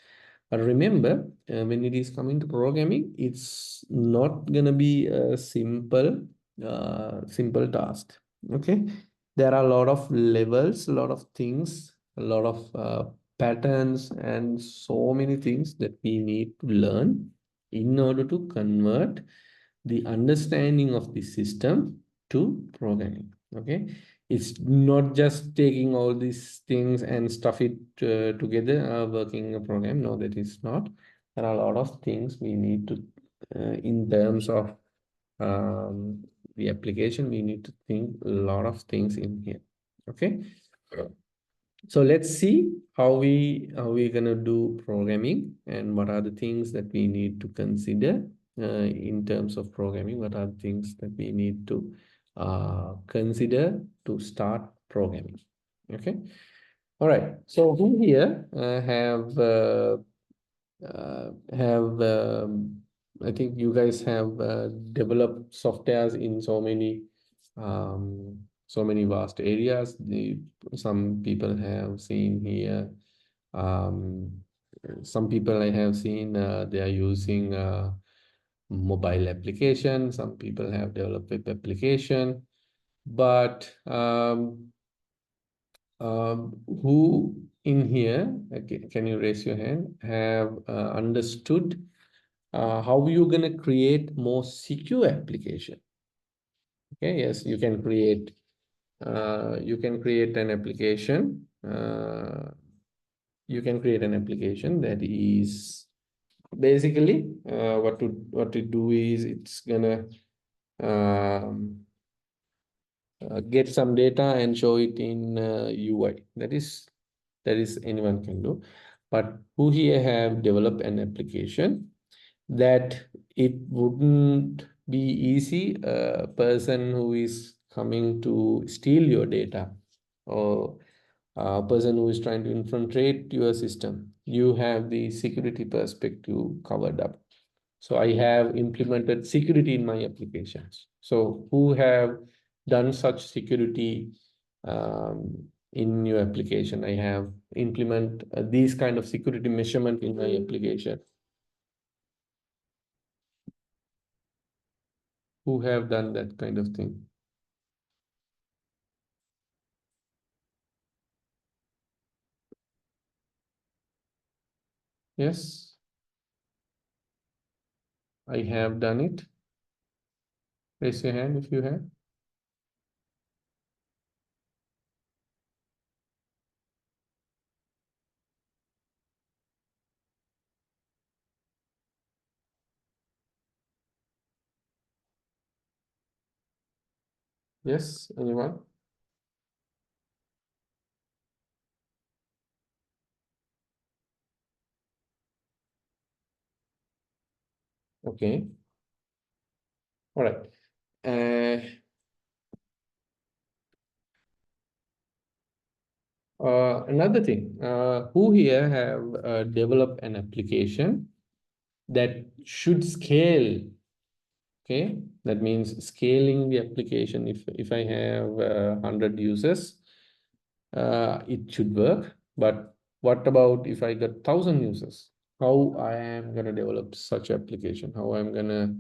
But remember, when it is coming to programming, it's not gonna be a simple task. Okay, there are a lot of levels, a lot of things, a lot of patterns, and so many things that we need to learn in order to convert the understanding of the system to programming. Okay, it's not just taking all these things and stuff it together, working a program. No, that is not. There are a lot of things we need to, in terms of the application, we need to think a lot of things in here. Okay. So let's see how we gonna do programming and what are the things that we need to consider in terms of programming. What are the things that we need to consider to start programming? Okay. All right. So who here have I think you guys have developed softwares in so many vast areas. Some people have seen here. Um, some people I have seen they are using mobile application. Some people have developed web application, but who in here, okay, can you raise your hand, have understood how you're going to create more secure application? Okay, yes, you can create an application. You can create an application that is basically what to do is it's gonna um, get some data and show it in UI. That is anyone can do. But who here have developed an application that it wouldn't be easy a person who is coming to steal your data or a person who is trying to infiltrate your system. You have the security perspective covered up. So I have implemented security in my applications. So who have done such security in your application? I have implement these kind of security measurement in my application. Who have done that kind of thing? Yes, I have done it. Raise your hand if you have. Yes, anyone? Okay, all right. Another thing, who here have developed an application that should scale? Okay, that means scaling the application. If I have 100 users, it should work. But what about if I got 1,000 users? How I am gonna develop such application? How I'm gonna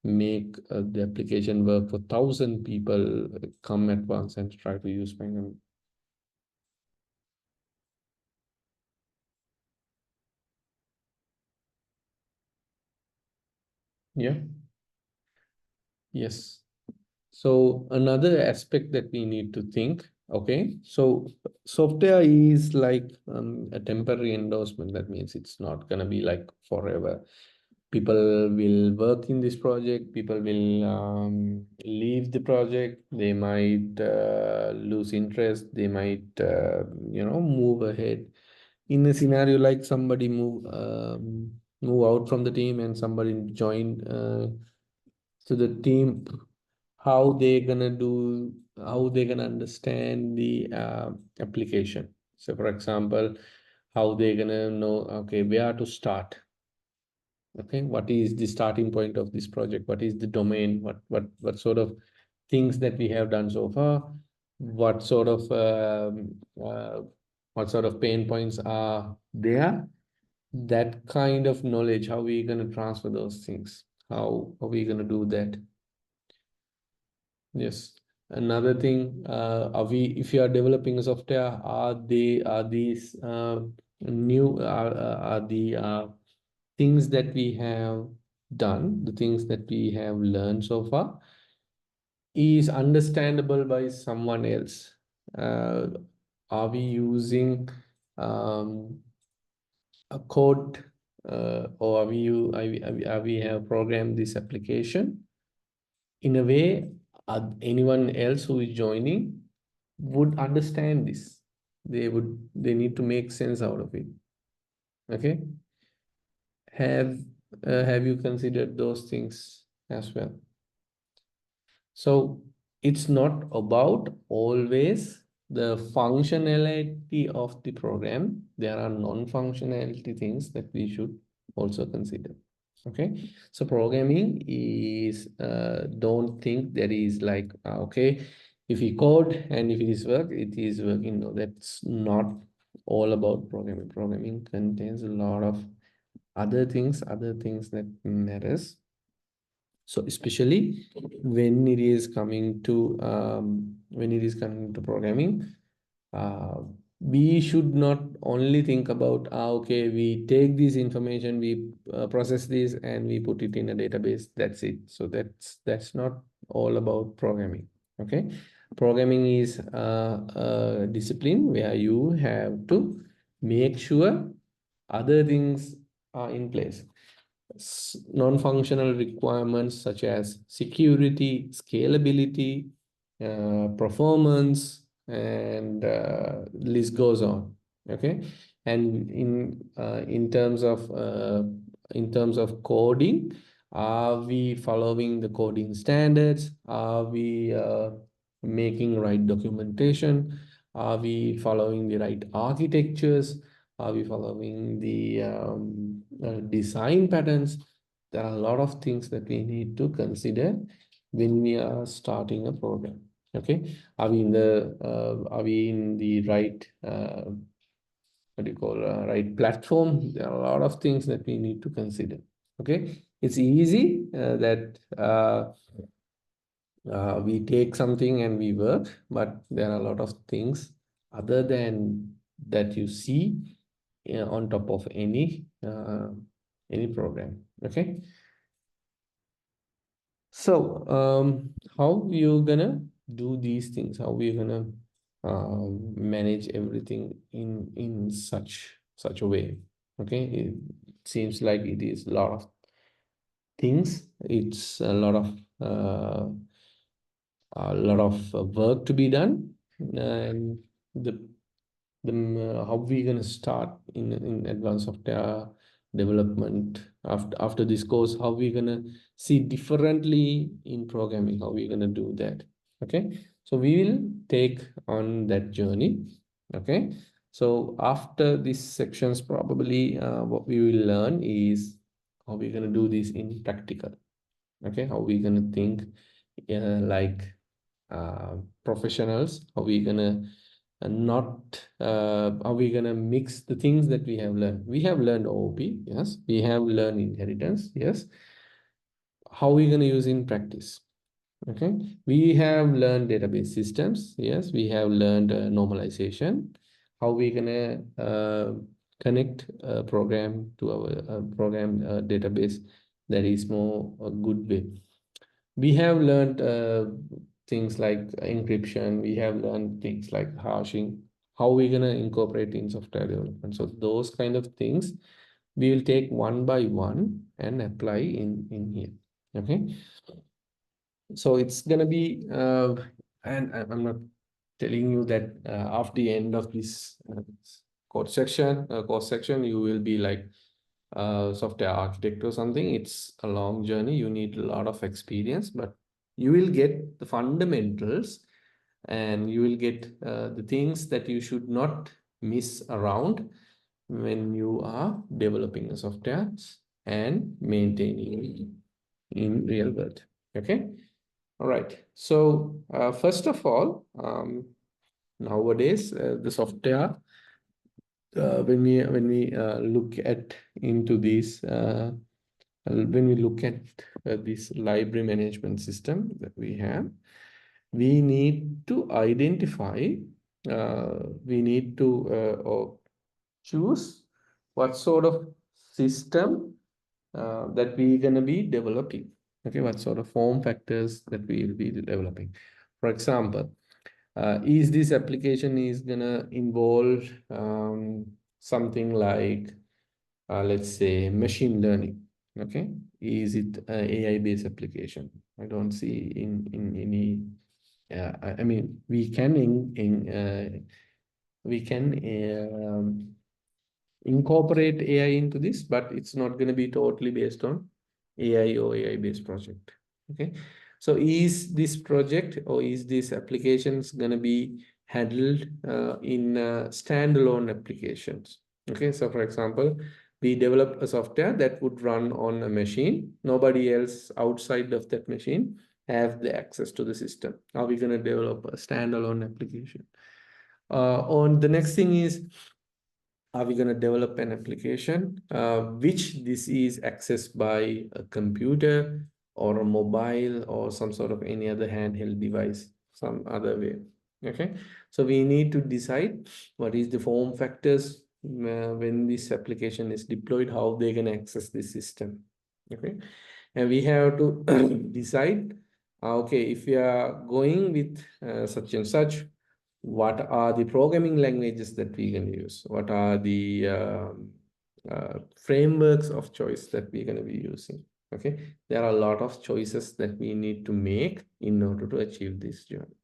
make the application work for 1,000 people come at once and try to use my yeah. Yes. So another aspect that we need to think, okay, so software is like a temporary endorsement. That means it's not gonna be like forever. People will work in this project, people will leave the project, they might lose interest, they might move ahead. In a scenario like somebody move move out from the team and somebody join to the team, how they gonna do, how they gonna understand the application. So for example, how they gonna know, okay, where to start. Okay, what is the starting point of this project? What is the domain? What sort of things that we have done so far? What sort of what sort of pain points are there? That kind of knowledge, how we gonna transfer those things? How are we gonna do that? Yes. Another thing, are we, if you are developing a software, are these new, are the things that we have done, the things that we have learned so far, is understandable by someone else? Are we using a code, or are we have programmed this application in a way anyone else who is joining would understand this? They need to make sense out of it. Okay. Have have you considered those things as well? So it's not about always the functionality of the program. There are non-functionality things that we should also consider. Okay, so programming is, don't think that is like, okay, if we code and if it is work, it is working. No, that's not all about programming. Programming contains a lot of other things that matters. So especially when it is coming to programming, we should not only think about, okay, we take this information, we process this and we put it in a database, that's it. So that's not all about programming. Okay, programming is a discipline where you have to make sure other things are in place. Non-functional requirements such as security, scalability, performance, and list goes on. Okay, and in terms of coding, are we following the coding standards? Are we making right documentation? Are we following the right architectures? Are we following the design patterns? There are a lot of things that we need to consider when we are starting a program. Okay, are we in the right what do you call right platform? There are a lot of things that we need to consider. Okay, it's easy that we take something and we work, but there are a lot of things other than that you see on top of any program. Okay, so how you gonna do these things? How we gonna manage everything in such a way? Okay, it seems like it is a lot of things. It's a lot of work to be done, and how we gonna start in advance of the development after this course, how we gonna see differently in programming, how we gonna do that. Okay, so we will take on that journey. Okay, so after these sections, probably what we will learn is how we're gonna do this in practical. Okay, how we gonna think like professionals, how we gonna not are we gonna mix the things that we have learned? We have learned OOP, yes. We have learned inheritance, yes. How are we gonna use in practice? Okay, we have learned database systems, yes. We have learned normalization. How we gonna connect a program to our program database that is more a good way. We have learned things like encryption. We have learned things like hashing. How we're gonna incorporate in software development. So those kind of things we will take one by one and apply in here. Okay. So it's gonna be and I'm not telling you that after the end of this course section, you will be like, software architect or something. It's a long journey. You need a lot of experience, but you will get the fundamentals, and you will get the things that you should not miss around when you are developing the software and maintaining in real world. Okay. All right. So first of all, nowadays the software, when we look at into this when we look at this library management system that we have, we need to identify, we need to or choose what sort of system that we're going to be developing. Okay, what sort of form factors that we will be developing. For example, is this application is going to involve something like, let's say, machine learning. Okay, is it AI based application? I don't see in any. I mean, we can we can incorporate AI into this, but it's not going to be totally based on AI or AI based project. Okay, so is this project or is this applications going to be handled in standalone applications? Okay, so for example, we develop a software that would run on a machine. Nobody else outside of that machine have the access to the system. Are we going to develop a standalone application? On the next thing is, are we going to develop an application which this is accessed by a computer or a mobile or some sort of any other handheld device, some other way? Okay, so we need to decide what is the form factors when this application is deployed, how they can access this system. Okay, and we have to decide, okay, if we are going with such and such, what are the programming languages that we can use? What are the frameworks of choice that we're going to be using? Okay, there are a lot of choices that we need to make in order to achieve this journey.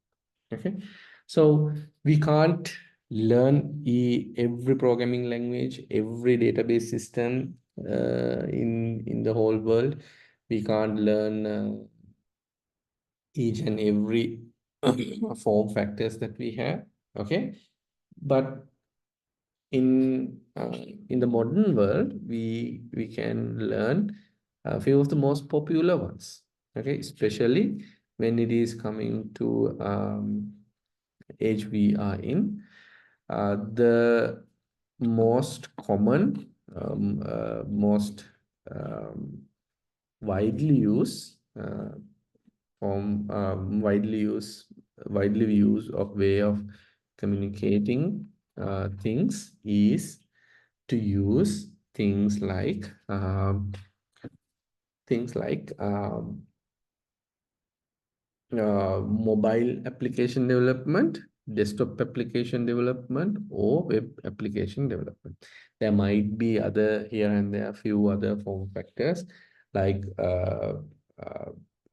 Okay, so we can't learn every programming language, every database system in the whole world. We can't learn each and every form factors that we have. Okay, but in the modern world, we can learn a few of the most popular ones. Okay, especially when it is coming to age we are in. The most common, most widely used widely used of way of communicating things is to use things like mobile application development, desktop application development, or web application development. There might be other here and there, a few other form factors like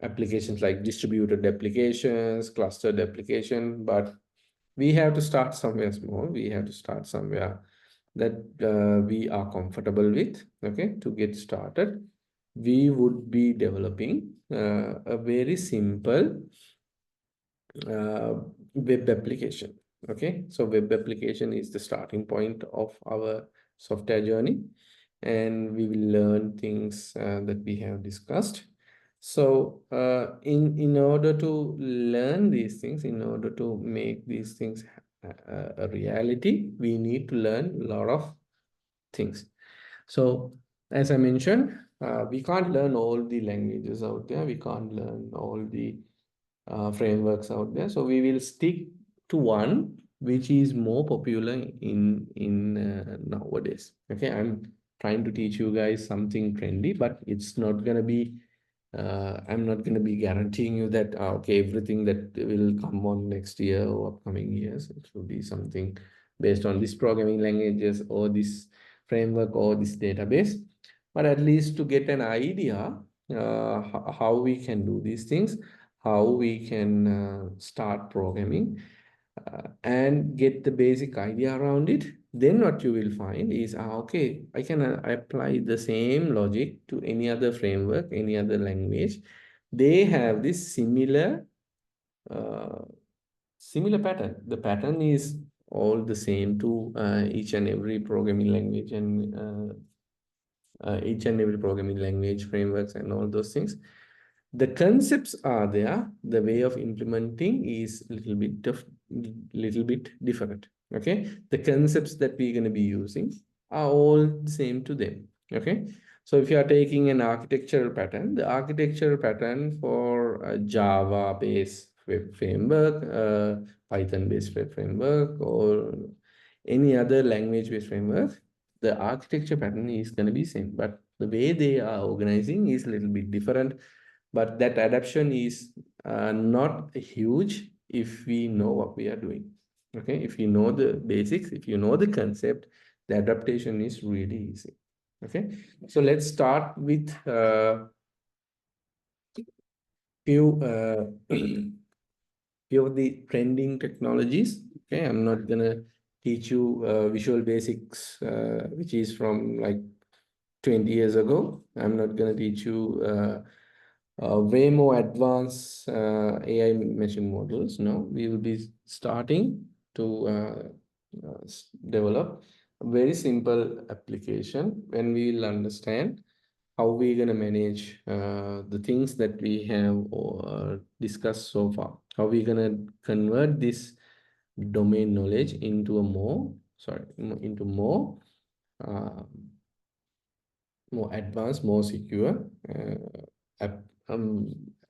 applications like distributed applications, clustered application, but we have to start somewhere small. We have to start somewhere that we are comfortable with. Okay, to get started, we would be developing a very simple web application. Okay, so web application is the starting point of our software journey, and we will learn things that we have discussed. So in order to learn these things, in order to make these things a reality, we need to learn a lot of things. So as I mentioned, we can't learn all the languages out there. We can't learn all the frameworks out there. So we will stick to one which is more popular in nowadays. Okay, I'm trying to teach you guys something trendy, but it's not gonna be. I'm not gonna be guaranteeing you that okay, everything that will come on next year or upcoming years, it will be something based on this programming languages or this framework or this database. But at least to get an idea how we can do these things, how we can start programming. and get the basic idea around it, then what you will find is, okay, I can apply the same logic to any other framework, any other language. They have this uh, similar pattern. The pattern is all the same to each and every programming language and each and every programming language, frameworks, and all those things. The concepts are there. The way of implementing is little bit different. Okay, the concepts that we're going to be using are all the same to them. Okay, so if you are taking an architectural pattern, the architectural pattern for a Java based web framework, Python based web framework, or any other language based framework, the architecture pattern is going to be same, but the way they are organizing is a little bit different. But that adaptation is not huge if we know what we are doing. Okay, if you know the basics, if you know the concept, the adaptation is really easy. Okay, so let's start with few few of the trending technologies. Okay, I'm not gonna teach you Visual Basics, which is from like 20 years ago. I'm not gonna teach you way more advanced AI machine models. No, we will be starting to develop a very simple application when we will understand how we're going to manage the things that we have discussed so far. How we're going to convert this domain knowledge into a into uh, more advanced, more secure app,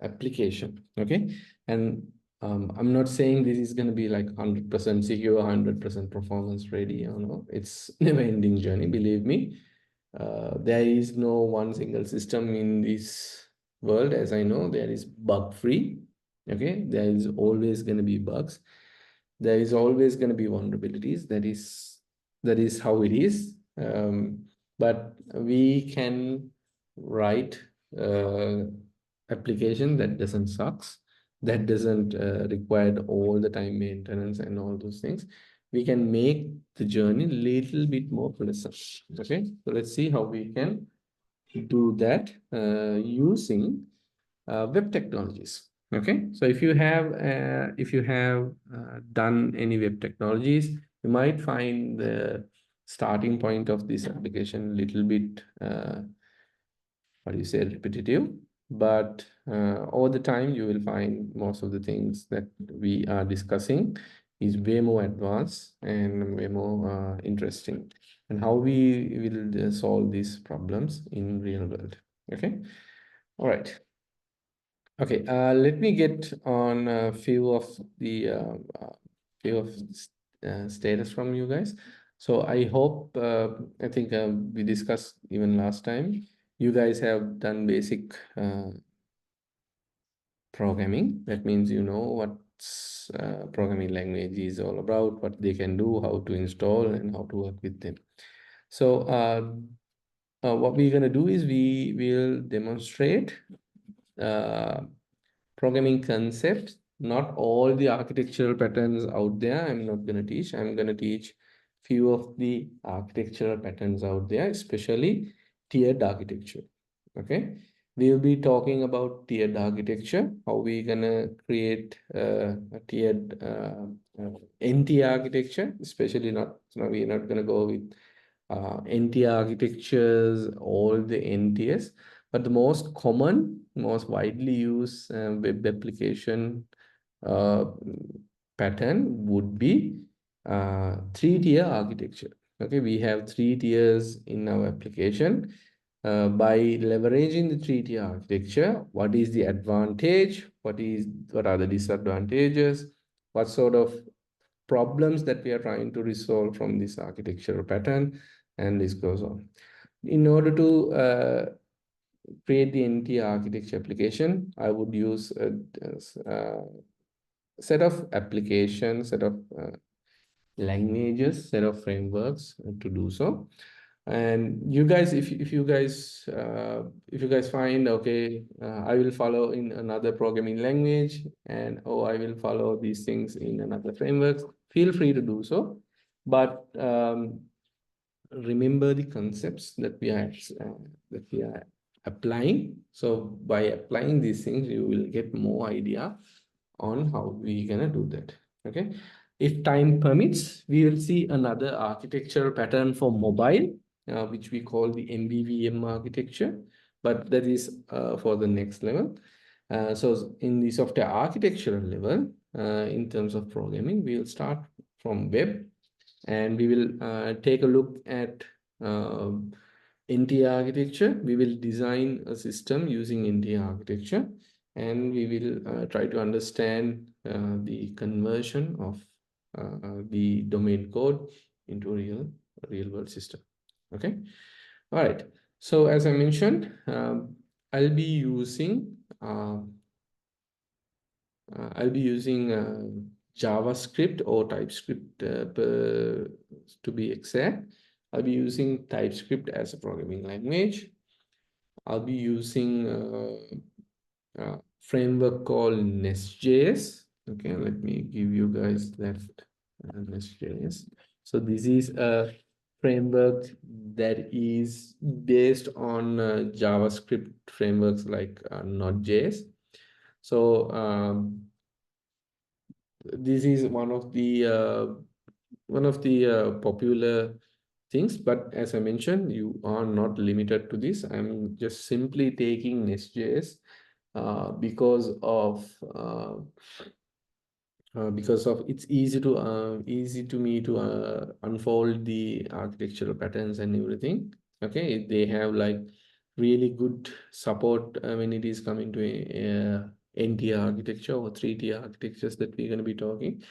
application. Okay, and I'm not saying this is going to be like 100% secure, 100% performance ready. You know, it's never-ending journey. Believe me, there is no one single system in this world. As I know, there is bug-free. Okay, there is always going to be bugs. There is always going to be vulnerabilities. That is how it is. But we can write application that doesn't sucks, that doesn't require all the time maintenance and all those things. We can make the journey little bit more pleasant. Okay, so let's see how we can do that using web technologies. Okay, so if you have done any web technologies, you might find the starting point of this application a little bit what do you say, repetitive, but over the time you will find most of the things that we are discussing is way more advanced and way more interesting, and how we will solve these problems in real world. Okay, all right. Okay, let me get on a few of the status from you guys. So I hope, I think we discussed even last time, you guys have done basic programming. That means you know what programming language is all about, what they can do, how to install, and how to work with them. So what we're going to do is we will demonstrate programming concepts, not all the architectural patterns out there. I'm not going to teach. I'm going to teach few of the architectural patterns out there, especially tiered architecture. Okay, we'll be talking about tiered architecture, how we're gonna create a tiered NT architecture, especially not, we're not gonna go with NT architectures, all the NTS, but the most common, most widely used web application uh, pattern would be three-tier architecture. Okay, we have 3 tiers in our application. By leveraging the three-tier architecture, what is the advantage? What are the disadvantages? What sort of problems that we are trying to resolve from this architectural pattern? And this goes on. In order to create the NT architecture application, I would use a set of applications, set of languages, set of frameworks to do so. And you guys, if you guys find, okay, I will follow in another programming language, and I will follow these things in another framework, feel free to do so. But remember the concepts that we are applying. So by applying these things, you will get more idea on how we gonna do that. Okay. If time permits, we will see another architectural pattern for mobile, which we call the MBVM architecture, but that is for the next level. So in the software architectural level, in terms of programming, we will start from web, and we will take a look at NT architecture. We will design a system using NT architecture, and we will try to understand the conversion of the domain code into a real world system. Okay. All right. So as I mentioned, I'll be using JavaScript or TypeScript, to be exact. I'll be using TypeScript as a programming language. I'll be using a framework called Nest.js. Okay, let me give you guys that Nest.js. So this is a framework that is based on JavaScript frameworks like Node.js. So this is one of the popular things, but as I mentioned, you are not limited to this. I'm just simply taking Nest.js because of it's easy to me to unfold the architectural patterns and everything. Okay, they have like really good support when it is coming to a NT architecture or 3T architectures that we're going to be talking.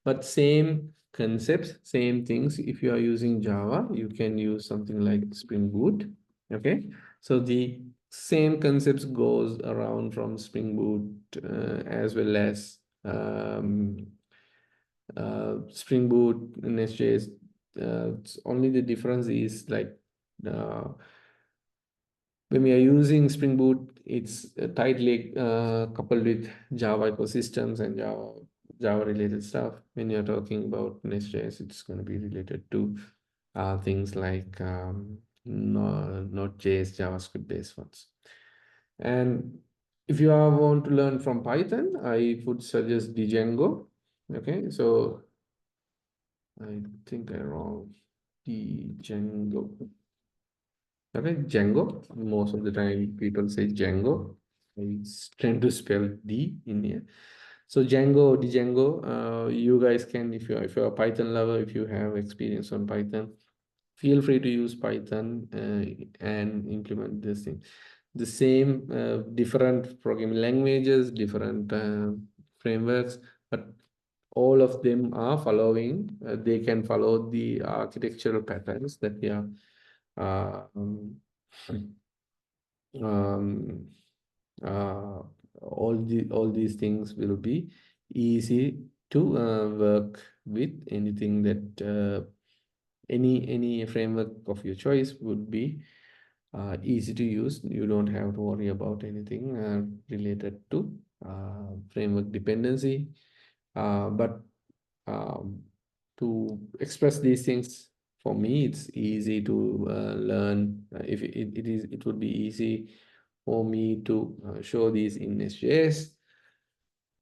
But same concepts, same things. If you are using Java, you can use something like Spring Boot. Okay, so the same concepts goes around from Spring Boot as well as Spring Boot, Nest.js. Only the difference is like when we are using Spring Boot, it's tightly coupled with Java ecosystems and Java related stuff. When you're talking about Nest.js, it's going to be related to things like Node.js, JavaScript based ones. And if you want to learn from Python, I would suggest Django. Okay, so I think I wrong. Django. Okay, Django. Most of the time people say Django. I tend to spell D in here. So Django, you guys can, if you're a Python lover, if you have experience on Python, feel free to use Python and implement this thing. The same different programming languages, different frameworks, but all of them are following, they can follow the architectural patterns that we are um, all these things will be easy to work with. Anything that any framework of your choice would be easy to use. You don't have to worry about anything related to framework dependency. But to express these things, for me, it's easy to learn. If it would be easy for me to show these in Nest.js.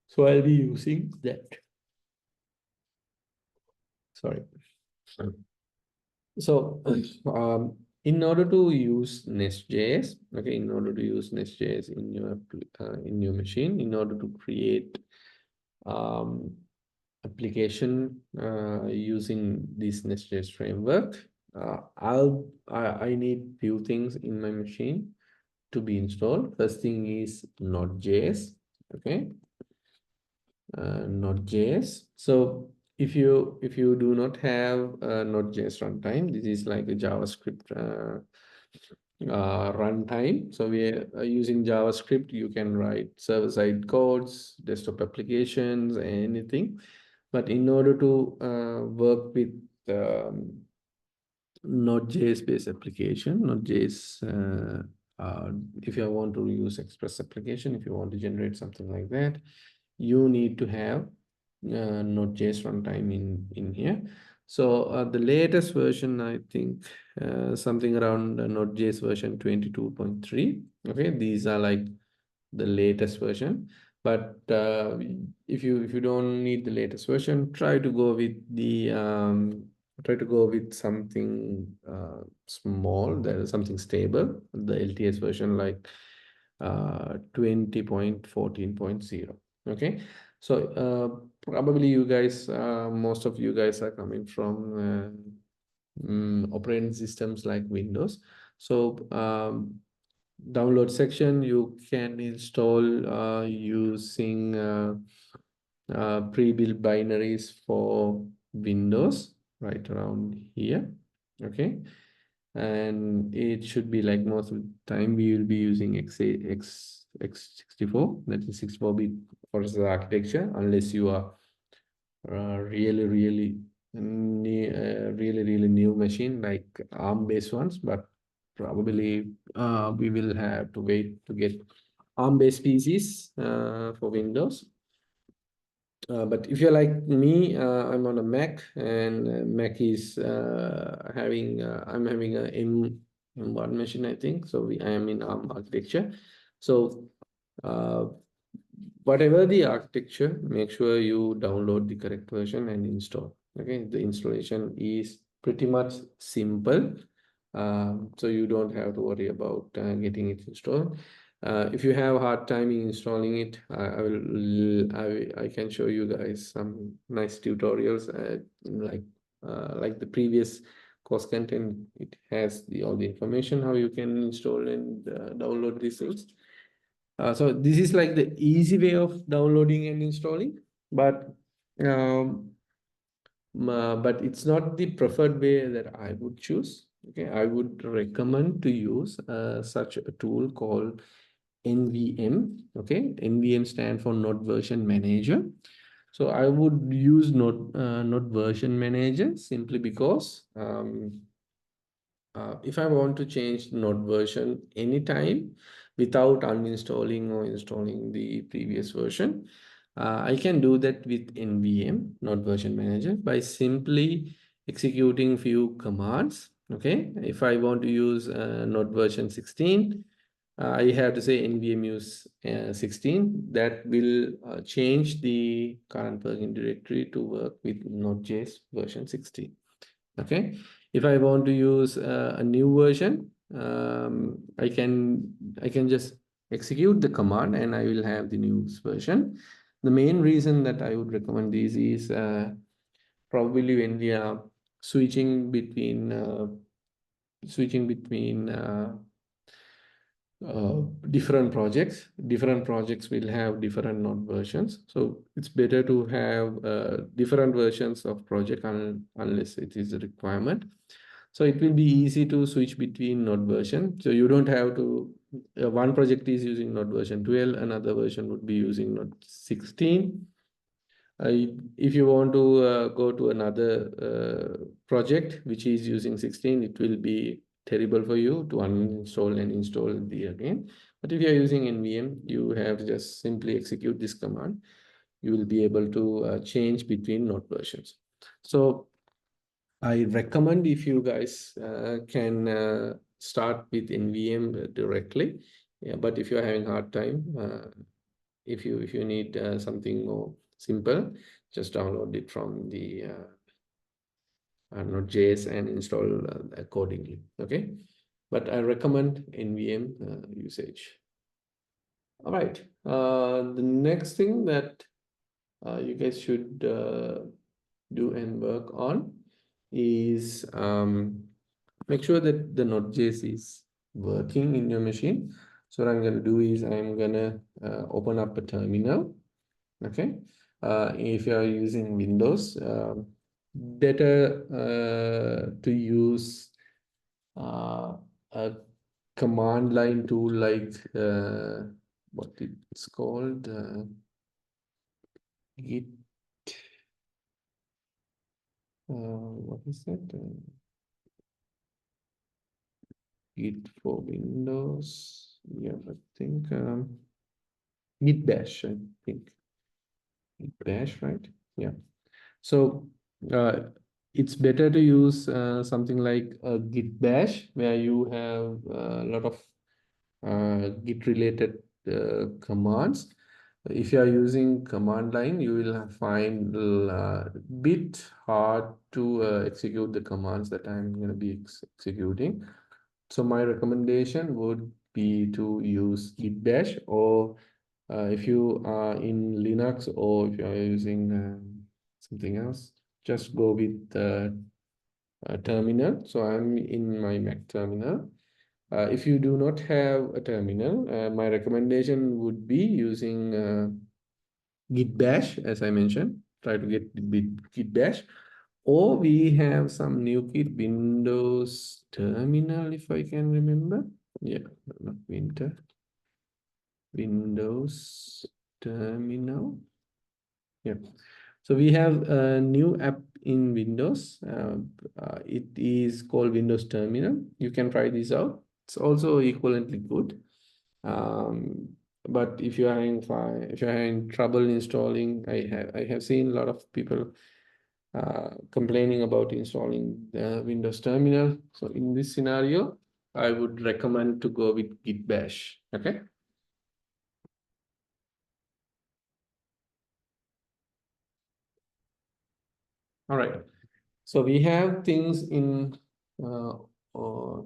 So I'll be using that. Sorry. So in order to use Nest.js, okay, in order to use Nest.js in your machine, in order to create application using this Nest.js framework, I need few things in my machine to be installed. First thing is Node.js. Okay, Node.js. So if you do not have Node.js runtime, this is like a JavaScript runtime. So we are using JavaScript. You can write server-side codes, desktop applications, anything. But in order to work with Node.js based application, Node.js, if you want to use Express application, if you want to generate something like that, you need to have Node.js runtime in here. So the latest version, I think something around Node.js version 22.3. Okay, these are like the latest version. But if you don't need the latest version, try to go with the something small, that is something stable, the LTS version like 20.14.0. Okay, so probably you guys, most of you guys are coming from operating systems like Windows. So download section, you can install using pre-built binaries for Windows right around here. Okay, and it should be like most of the time we will be using x64, that is 64-bit processor architecture, unless you are really new machine like ARM based ones. But probably we will have to wait to get ARM based PCs for Windows. But if you're like me, I'm on a Mac, and Mac is I'm having a M1 machine, I think. So I am in ARM architecture. So uh, whatever the architecture, make sure you download the correct version and install. Okay, the installation is pretty much simple. So you don't have to worry about getting it installed. If you have a hard time installing it, I can show you guys some nice tutorials, like the previous course content. It has all the information how you can install and download these things. So this is like the easy way of downloading and installing, but but it's not the preferred way that I would choose. Okay, I would recommend to use such a tool called NVM. Okay, NVM stand for Node Version Manager. So I would use Node Version Manager simply because if I want to change Node version anytime without uninstalling or installing the previous version, I can do that with NVM, Node Version Manager, by simply executing few commands. Okay, if I want to use Node version 16, I have to say NVM use 16. That will change the current working directory to work with Node.js version 16. Okay, if I want to use a new version, I can just execute the command and I will have the new version. The main reason that I would recommend this is probably when we are switching between different projects will have different node versions, so it's better to have different versions of project unless it is a requirement. So it will be easy to switch between node version, so you don't have to one project is using node version 12, another version would be using node 16. If you want to go to another project which is using 16, it will be terrible for you to uninstall and install the again. But if you are using NVM, you have to just simply execute this command. You will be able to change between node versions. So I recommend if you guys can start with NVM directly. Yeah, but if you're having hard time, if you need something more simple, just download it from the Node.js and install accordingly. Okay, but I recommend NVM usage. All right. The next thing that you guys should do and work on is make sure that the Node.js is working in your machine. So what I'm going to do is I'm going to open up a terminal. Okay, if you are using Windows, better to use a command line tool like what it's called, Git. What is that? Git for Windows. Yeah, I think Git Bash, I think. Git Bash, right? Yeah. So uh, it's better to use something like Git Bash, where you have a lot of Git related commands. If you are using command line, you will find a bit hard to execute the commands that I'm going to be executing. So my recommendation would be to use Git Bash, or if you are in Linux, or if you are using something else, just go with the terminal. So I'm in my Mac terminal. If you do not have a terminal, my recommendation would be using Git Bash, as I mentioned. Try to get Git Bash, or we have some new kit, Windows Terminal, if I can remember. Yeah, not Windows Terminal. Yeah. So we have a new app in Windows. It is called Windows Terminal. You can try this out. It's also equivalently good. Um, but if you are if you are having trouble installing, I have seen a lot of people complaining about installing the Windows Terminal. So in this scenario, I would recommend to go with Git Bash. Okay. All right. So we have things in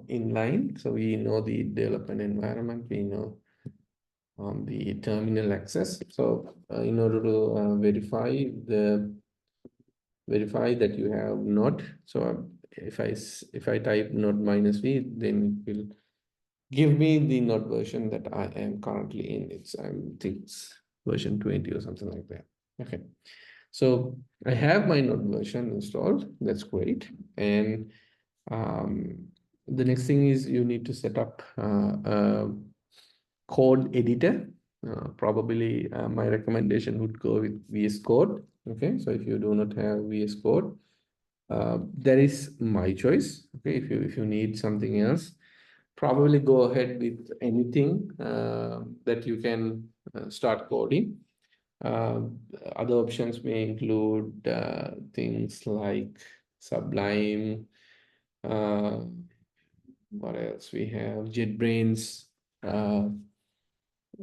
line. So we know the development environment. We know the terminal access. So in order to verify that you have not. So if I type node -v, then it will give me the node version that I am currently in. I think it's version 20 or something like that. Okay. So I have my node version installed. That's great. And the next thing is you need to set up a code editor. Probably my recommendation would go with VS Code. Okay, so if you do not have VS Code, that is my choice. Okay, if you need something else, probably go ahead with anything that you can start coding. Uh, Other options may include things like Sublime. Uh, what else we have? JetBrains. Uh,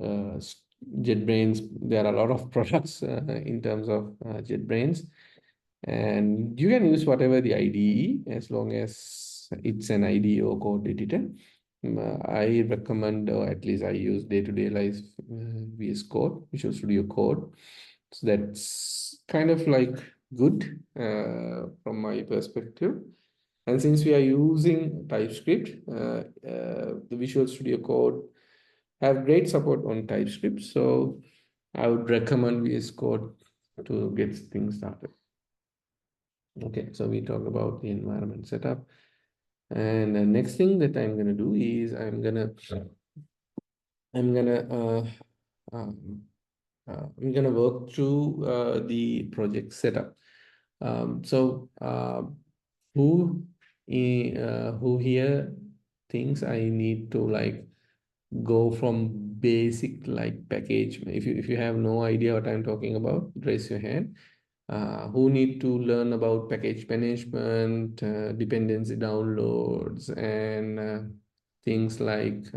uh, JetBrains. There are a lot of products in terms of JetBrains, and you can use whatever the IDE as long as it's an IDE or code editor. I recommend, or at least I use day-to-day life VS Code, Visual Studio Code. So that's kind of like good from my perspective. And since we are using TypeScript, the Visual Studio Code have great support on TypeScript. So I would recommend VS Code to get things started. Okay, so we talk about the environment setup. And the next thing that I'm gonna do is um, I'm gonna work through the project setup. So who here thinks I need to like go from basic like package? If you have no idea what I'm talking about, raise your hand. Who need to learn about package management, dependency downloads, and things like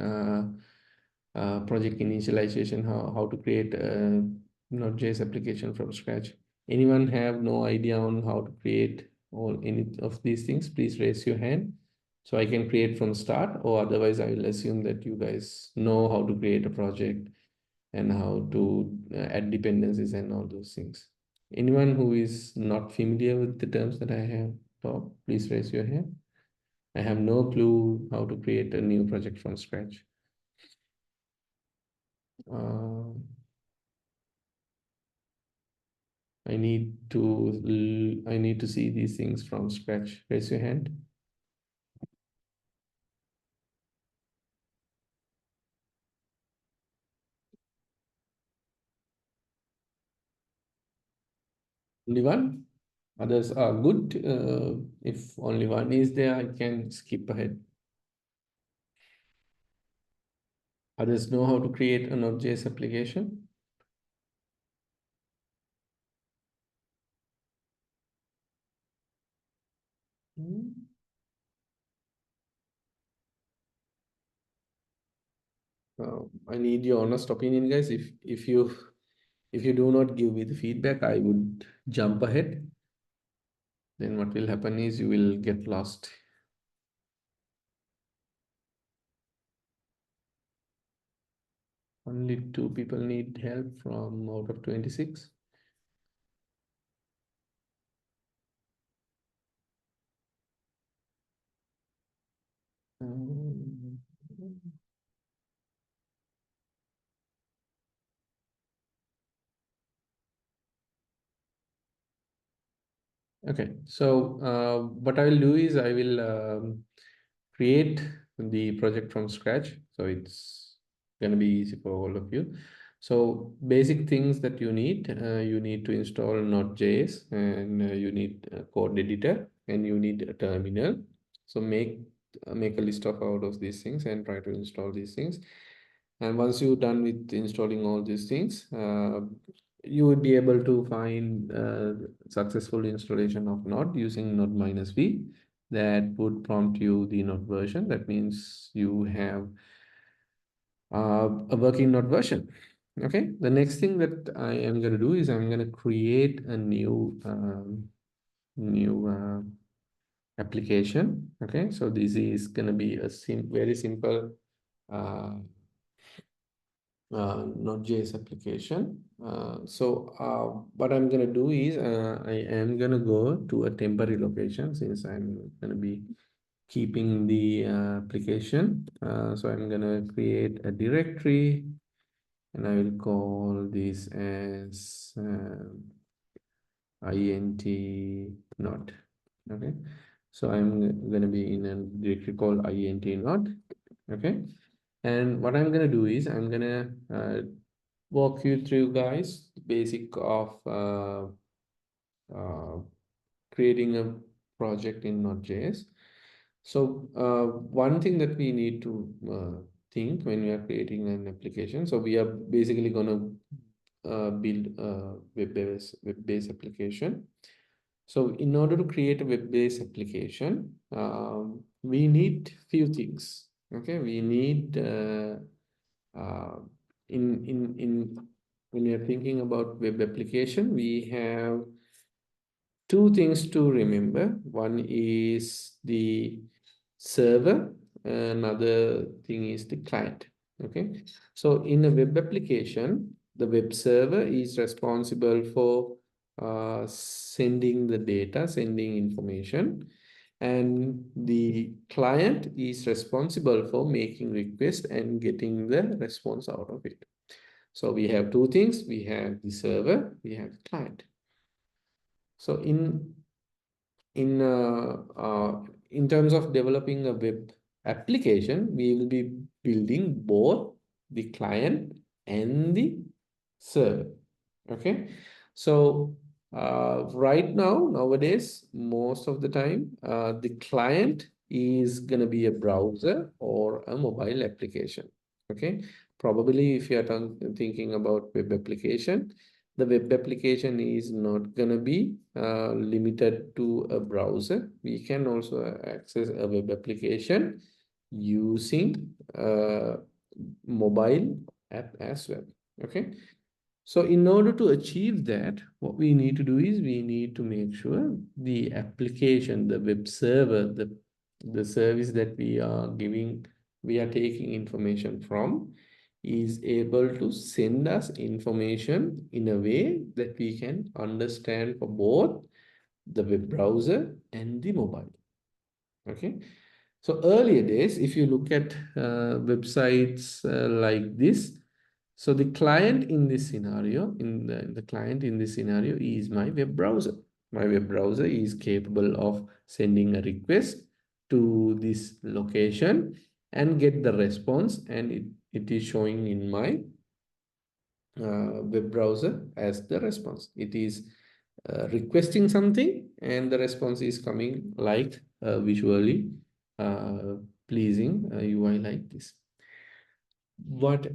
project initialization, how to create a Node.js application from scratch. Anyone have no idea on how to create all any of these things? Please raise your hand so I can create from start, or otherwise I will assume that you guys know how to create a project and how to add dependencies and all those things. Anyone who is not familiar with the terms that I have taught, please raise your hand. I have no clue how to create a new project from scratch. Uh, I need to see these things from scratch. Raise your hand. Only one? Others are good. If only one is there, I can skip ahead. Others know how to create a Node.js application? Hmm. I need your honest opinion, guys. If you do not give me the feedback, I would jump ahead. Then what will happen is you will get lost. Only 2 people need help from out of 26. Um, Okay, so what I will do is I will create the project from scratch. So it's going to be easy for all of you. So basic things that you need to install Node.js, and you need a code editor, and you need a terminal. So make a list of all of these things and try to install these things. And once you're done with installing all these things, you would be able to find successful installation of Node using Node -v. That would prompt you the Node version. That means you have a working Node version. Okay. The next thing that I am going to do is I'm going to create a new application. Okay. So this is going to be a very simple uh, Node.js application. So what I'm going to do is I am going to go to a temporary location since I'm going to be keeping the application. So I'm going to create a directory, and I will call this as int node. Okay. So I'm going to be in a directory called int node. Okay. And what I'm going to do is I'm going to walk you through, guys, the basic of uh, creating a project in Node.js. So one thing that we need to think when we are creating an application, so we are basically going to build a web-based application. So in order to create a web-based application, we need few things. Okay, we need uh, in when you're thinking about web application, we have two things to remember. One is the server, another thing is the client. Okay, so in a web application, the web server is responsible for sending the data, sending information, and the client is responsible for making requests and getting the response out of it. So we have two things. We have the server, we have the client. So in in terms of developing a web application, we will be building both the client and the server. Okay, so right now, nowadays, most of the time, the client is going to be a browser or a mobile application. Okay, probably if you are thinking about web application, the web application is not going to be limited to a browser. We can also access a web application using mobile app as well. Okay, so in order to achieve that, what we need to do is we need to make sure the application, the web server, the service that we are taking information from, is able to send us information in a way that we can understand for both the web browser and the mobile. Okay. So earlier days, if you look at websites like this, so the client in this scenario, the client in this scenario is my web browser. My web browser is capable of sending a request to this location and get the response, and it is showing in my web browser as the response. It is requesting something, and the response is coming like visually pleasing UI like this. But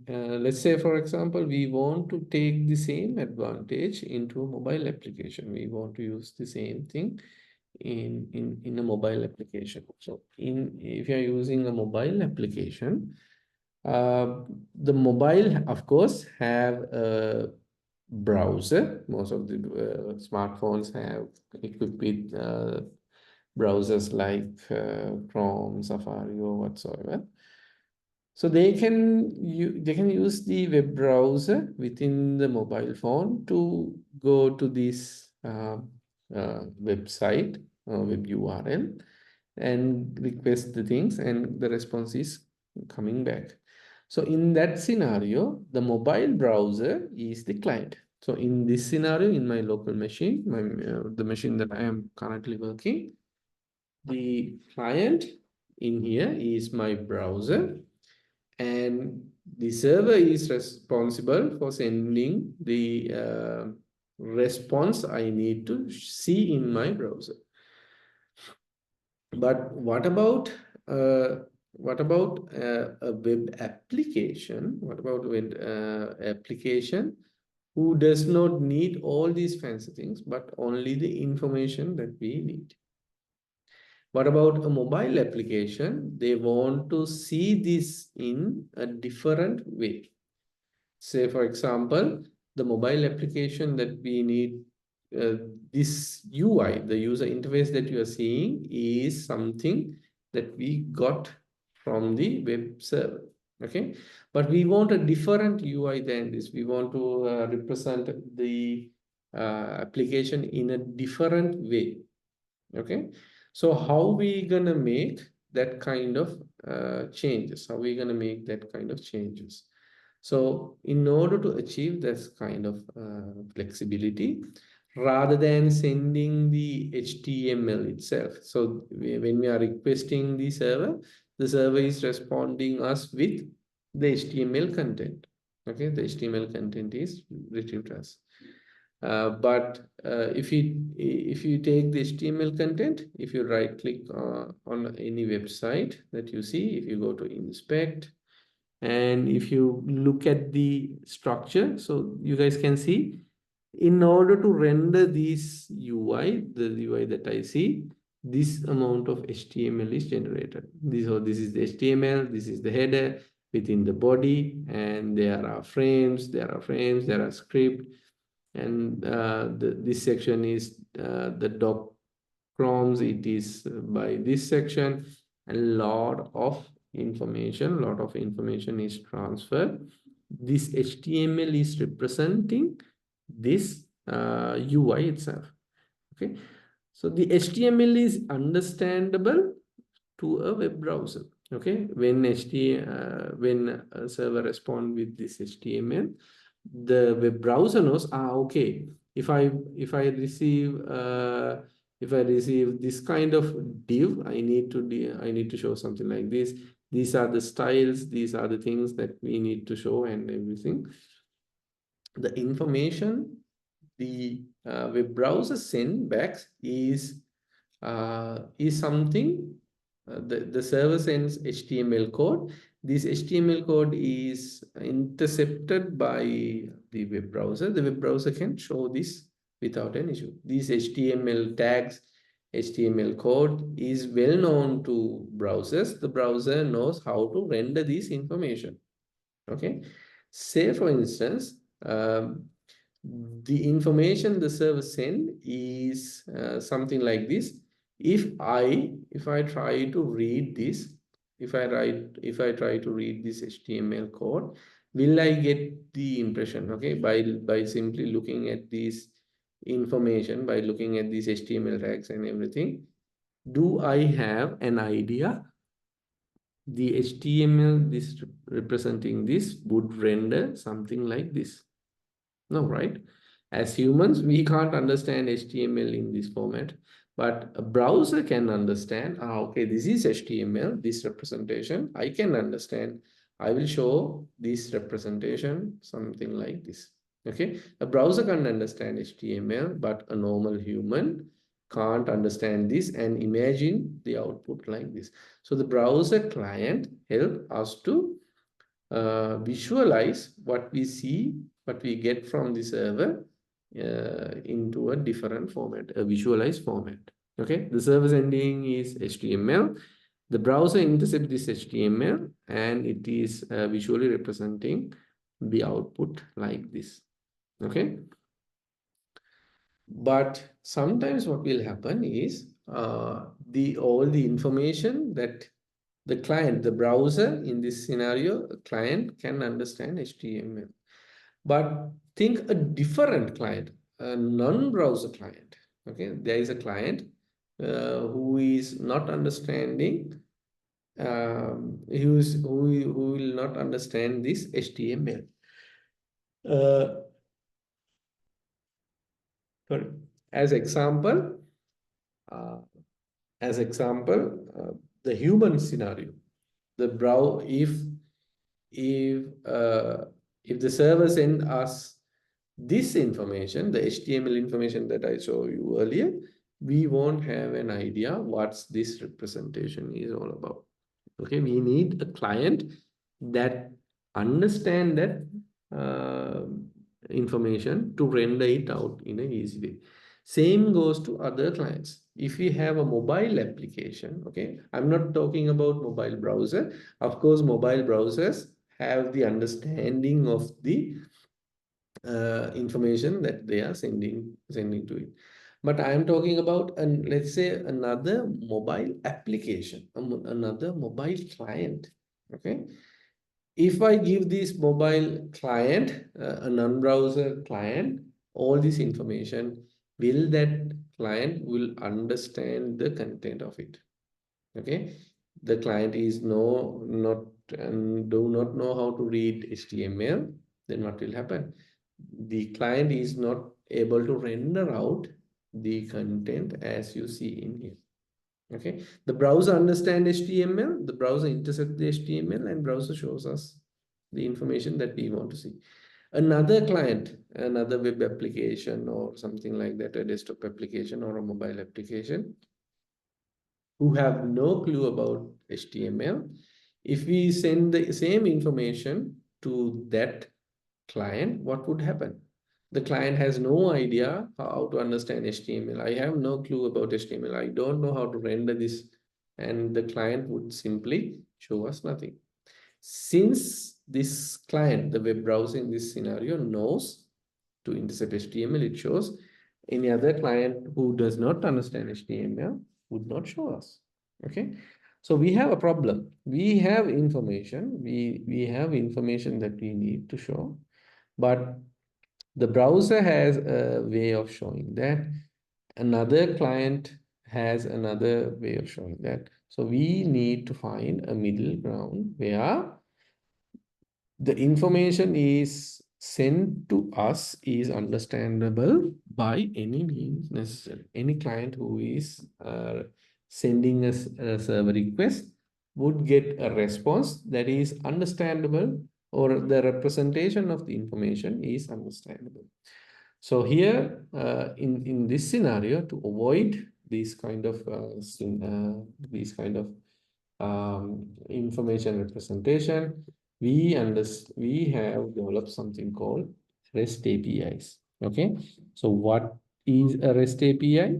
let's say, for example, we want to take the same advantage into a mobile application. We want to use the same thing in a mobile application. So if you're using a mobile application, the mobile, of course, have a browser. Most of the smartphones have equipped with browsers like Chrome, Safari, or whatsoever. So they can use the web browser within the mobile phone to go to this website, web URL, and request the things, and the response is coming back. So in that scenario, the mobile browser is the client. So in this scenario, in my local machine, the machine that I am currently working, the client in here is my browser, and the server is responsible for sending the response I need to see in my browser. But what about a web application? What about web application who does not need all these fancy things, but only the information that we need? What about a mobile application? They want to see this in a different way. Say, for example, the mobile application that we need, uh, this UI, the user interface that you are seeing, is something that we got from the web server. Okay, but we want a different UI than this. We want to represent the application in a different way. Okay, so how we gonna make that kind of changes? How we gonna make that kind of changes? So in order to achieve this kind of flexibility, rather than sending the HTML itself, so when we are requesting the server is responding us with the HTML content. Okay, the HTML content is retrieved as. But if you take the HTML content, if you right click on any website that you see, if you go to inspect, and if you look at the structure, so you guys can see, in order to render this UI, the UI that I see, this amount of HTML is generated. This is the HTML, this is the header within the body, and there are frames, there are script, and this section is the doc chromes. It is by this section, a lot of information is transferred. This HTML is representing this UI itself. Okay, so the HTML is understandable to a web browser. Okay, when when a server respond with this HTML, the web browser knows, okay, if I receive this kind of div, I need to show something like this. These are the styles, these are the things that we need to show, and everything. The information the web browser send back is something, the server sends HTML code. This HTML code is intercepted by the web browser. The web browser can show this without an issue. These HTML tags, HTML code is well known to browsers. The browser knows how to render this information. Okay, say for instance, the information the server send is something like this. If I try to read this, if I try to read this HTML code, will I get the impression? Okay, by simply looking at this information, by looking at these HTML tags and everything, do I have an idea the HTML this representing this would render something like this? No, right? As humans, we can't understand HTML in this format, but a browser can understand, okay, this is HTML, this representation, I can understand. I will show this representation, something like this. Okay, a browser can't understand HTML, but a normal human can't understand this and imagine the output like this. So the browser client help us to visualize what we see, what we get from the server into a different format, a visualized format. Okay, the server sending is HTML. The browser intercepts this HTML and it is visually representing the output like this. Okay. But sometimes what will happen is all the information that the client, the browser in this scenario, client can understand HTML. But think a different client, a non-browser client. Okay, there is a client who is not understanding, who will not understand this HTML. Sorry. As example, uh, the human scenario. The brow if the server send us this information, the HTML information that I showed you earlier, we won't have an idea what this representation is all about. Okay, we need a client that understand that information to render it out in an easy way. Same goes to other clients. If we have a mobile application, okay, I'm not talking about mobile browser. Of course, mobile browsers have the understanding of the information that they are sending to it. But I am talking about, let's say, another mobile application, another mobile client. Okay, if I give this mobile client, a non-browser client, all this information, will that client will understand the content of it? Okay, the client is do not know how to read HTML, then what will happen? The client is not able to render out the content as you see in here. Okay, the browser understands HTML, the browser intercepts the HTML, and browser shows us the information that we want to see. Another client, another web application or something like that, a desktop application or a mobile application, who have no clue about HTML, if we send the same information to that client, what would happen? The client has no idea how to understand HTML. I have no clue about HTML. I don't know how to render this. And the client would simply show us nothing. Since this client, the web browser in this scenario, knows to intercept HTML, it shows. Any other client who does not understand HTML would not show us. Okay. So we have a problem. We have information. We have information that we need to show, but the browser has a way of showing that. Another client has another way of showing that. So we need to find a middle ground where the information is sent to us is understandable by any means necessary. Any client who is sending us a server request would get a response that is understandable, or the representation of the information is understandable. So here, in this scenario, to avoid these kind of information representation, we have developed something called REST APIs. Okay, so what is a REST API?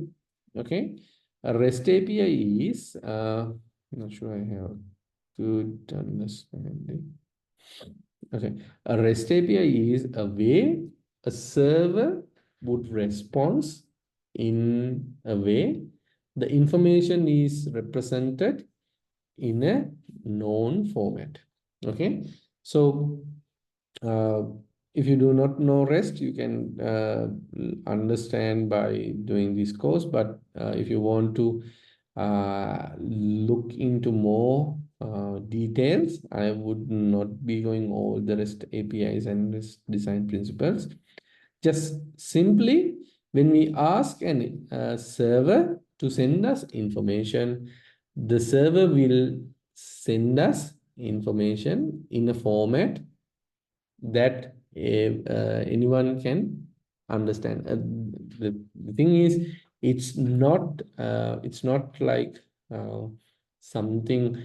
Okay, a REST API is I'm not sure I have good understanding. Okay, a REST API is a way a server would respond in a way the information is represented in a known format. Okay, so if you do not know REST, you can understand by doing this course. But if you want to look into more details, I would not be going all the REST APIs and REST design principles. Just simply, when we ask a server to send us information, the server will send us information in a format that anyone can understand. The thing is, It's not like something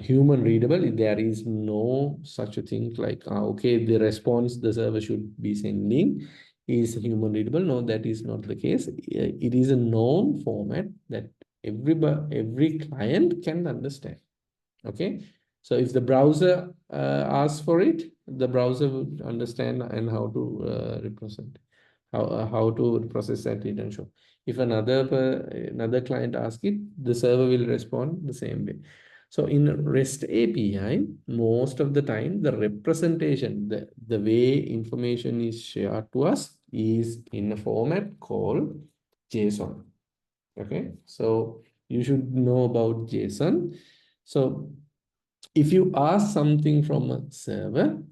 human readable. There is no such a thing like okay, the response the server should be sending is human readable. No, that is not the case. It is a known format that every client can understand. Okay, so if the browser asks for it, the browser would understand and how to represent, how to process that read and show. If another client asks it, the server will respond the same way. So in REST API, most of the time, the representation, the way information is shared to us is in a format called JSON. Okay, so you should know about JSON. So if you ask something from a server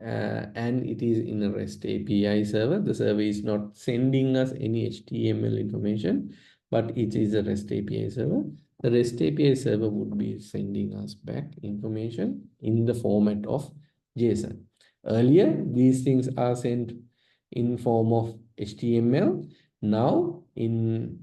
and it is in a REST API server, the server is not sending us any HTML information, but it is a REST API server. The REST API server would be sending us back information in the format of JSON. Earlier, these things are sent in form of HTML. Now, in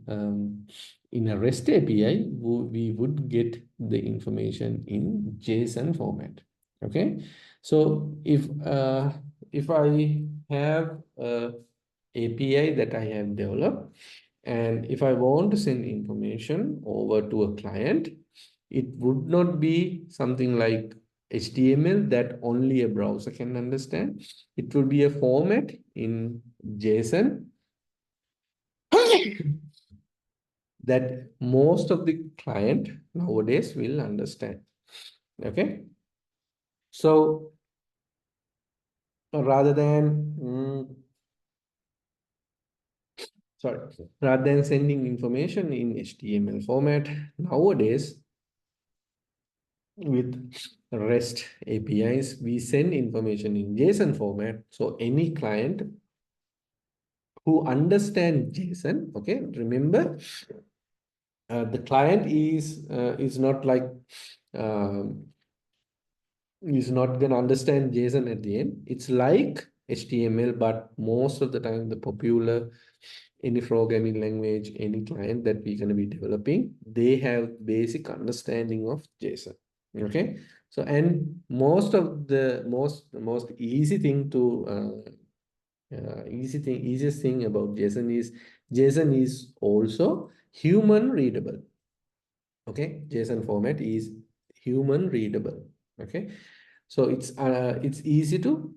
a REST API, we would get the information in JSON format. Okay, so if I have a API that I have developed, and if I want to send information over to a client, it would not be something like HTML that only a browser can understand. It will be a format in JSON that most of the client nowadays will understand. Okay, so rather than rather than sending information in HTML format, nowadays with REST APIs, we send information in JSON format. So any client who understands JSON, okay, remember the client is not like is not going to understand JSON at the end. It's like HTML, but most of the time the popular any programming language, any client that we're going to be developing, they have basic understanding of JSON. Okay, so and most of the most easy thing to easiest thing about JSON is also human readable. Okay, JSON format is human readable. Okay, so it's easy to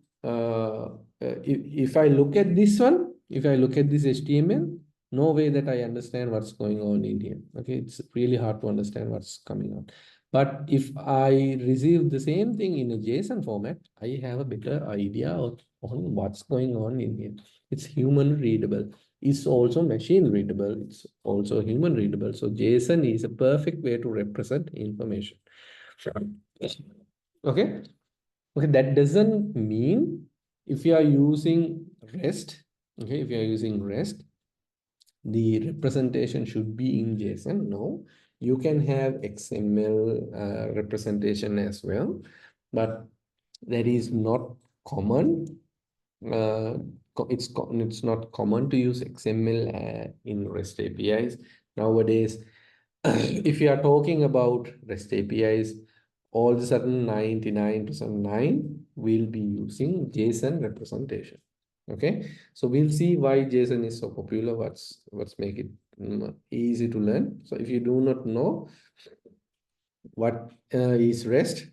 if I look at this one, if I look at this HTML, no way that I understand what's going on in here. Okay, it's really hard to understand what's coming on. But if I receive the same thing in a JSON format, I have a better idea on what's going on in here. It's human readable. It's also machine readable. It's also human readable. So JSON is a perfect way to represent information. Okay. Okay, that doesn't mean if you are using REST, okay, if you are using REST, the representation should be in JSON. No, you can have XML representation as well, but that is not common. It's not common to use XML in REST APIs nowadays. If you are talking about REST APIs, all of a sudden 99% will be using JSON representation. Okay, so we'll see why JSON is so popular. What's make it easy to learn. So if you do not know what is REST,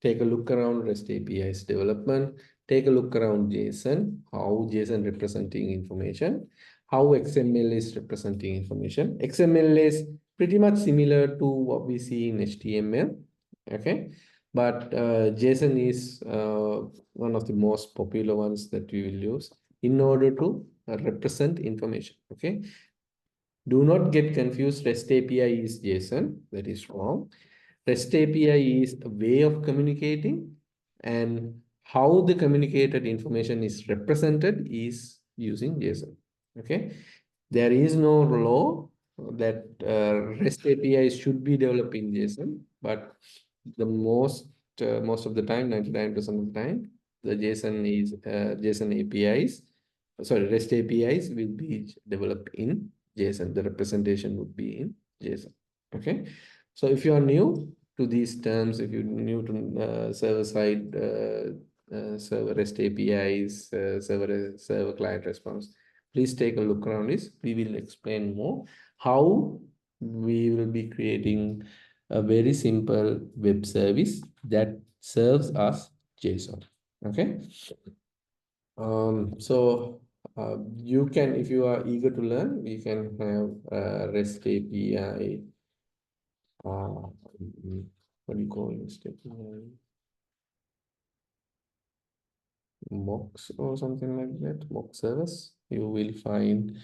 take a look around REST APIs development, take a look around JSON, how JSON representing information, how XML is representing information. XML is pretty much similar to what we see in HTML, okay? But JSON is one of the most popular ones that we will use in order to represent information, okay? Do not get confused. REST API is JSON. That is wrong. REST API is a way of communicating, and how the communicated information is represented is using JSON. Okay, there is no law that REST APIs should be developed in JSON, but the most of the time, 99% of the time, the JSON APIs, sorry, REST APIs will be developed in JSON. The representation would be in JSON. Okay. So if you are new to these terms, if you're new to server side, server REST APIs, server client response, please take a look around this. We will explain more how we will be creating a very simple web service that serves us JSON. Okay. You can, if you are eager to learn, we can have REST API. What do you call REST API? Mocks or something like that. Mock service. You will find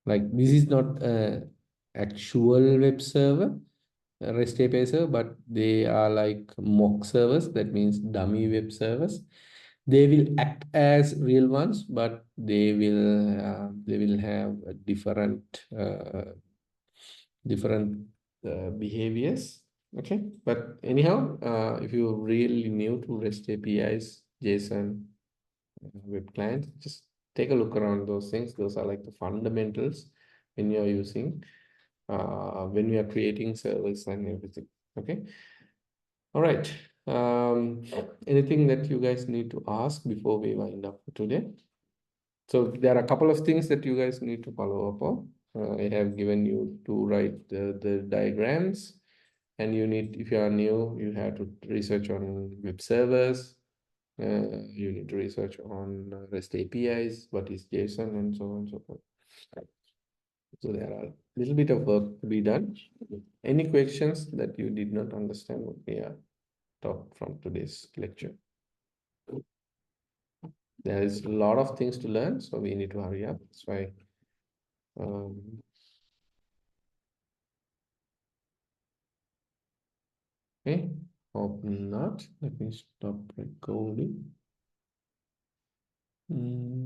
like this is not a actual web server, a REST API server, but they are like mock servers. That means dummy web servers. They will act as real ones, but they will have a different behaviors. Okay, but anyhow, if you're really new to REST APIs, JSON, web client, just take a look around those things. Those are like the fundamentals when you're using, when we are creating servers and everything. Okay. All right. Anything that you guys need to ask before we wind up for today? So there are a couple of things that you guys need to follow up on. I have given you to write the diagrams, and you need, if you are new, you have to research on web servers. You need to research on REST APIs, what is JSON, and so on and so forth. So there are a little bit of work to be done. Any questions that you did not understand what we are taught from today's lecture? There is a lot of things to learn, so we need to hurry up. That's why. Okay, hope not. Let me stop recording.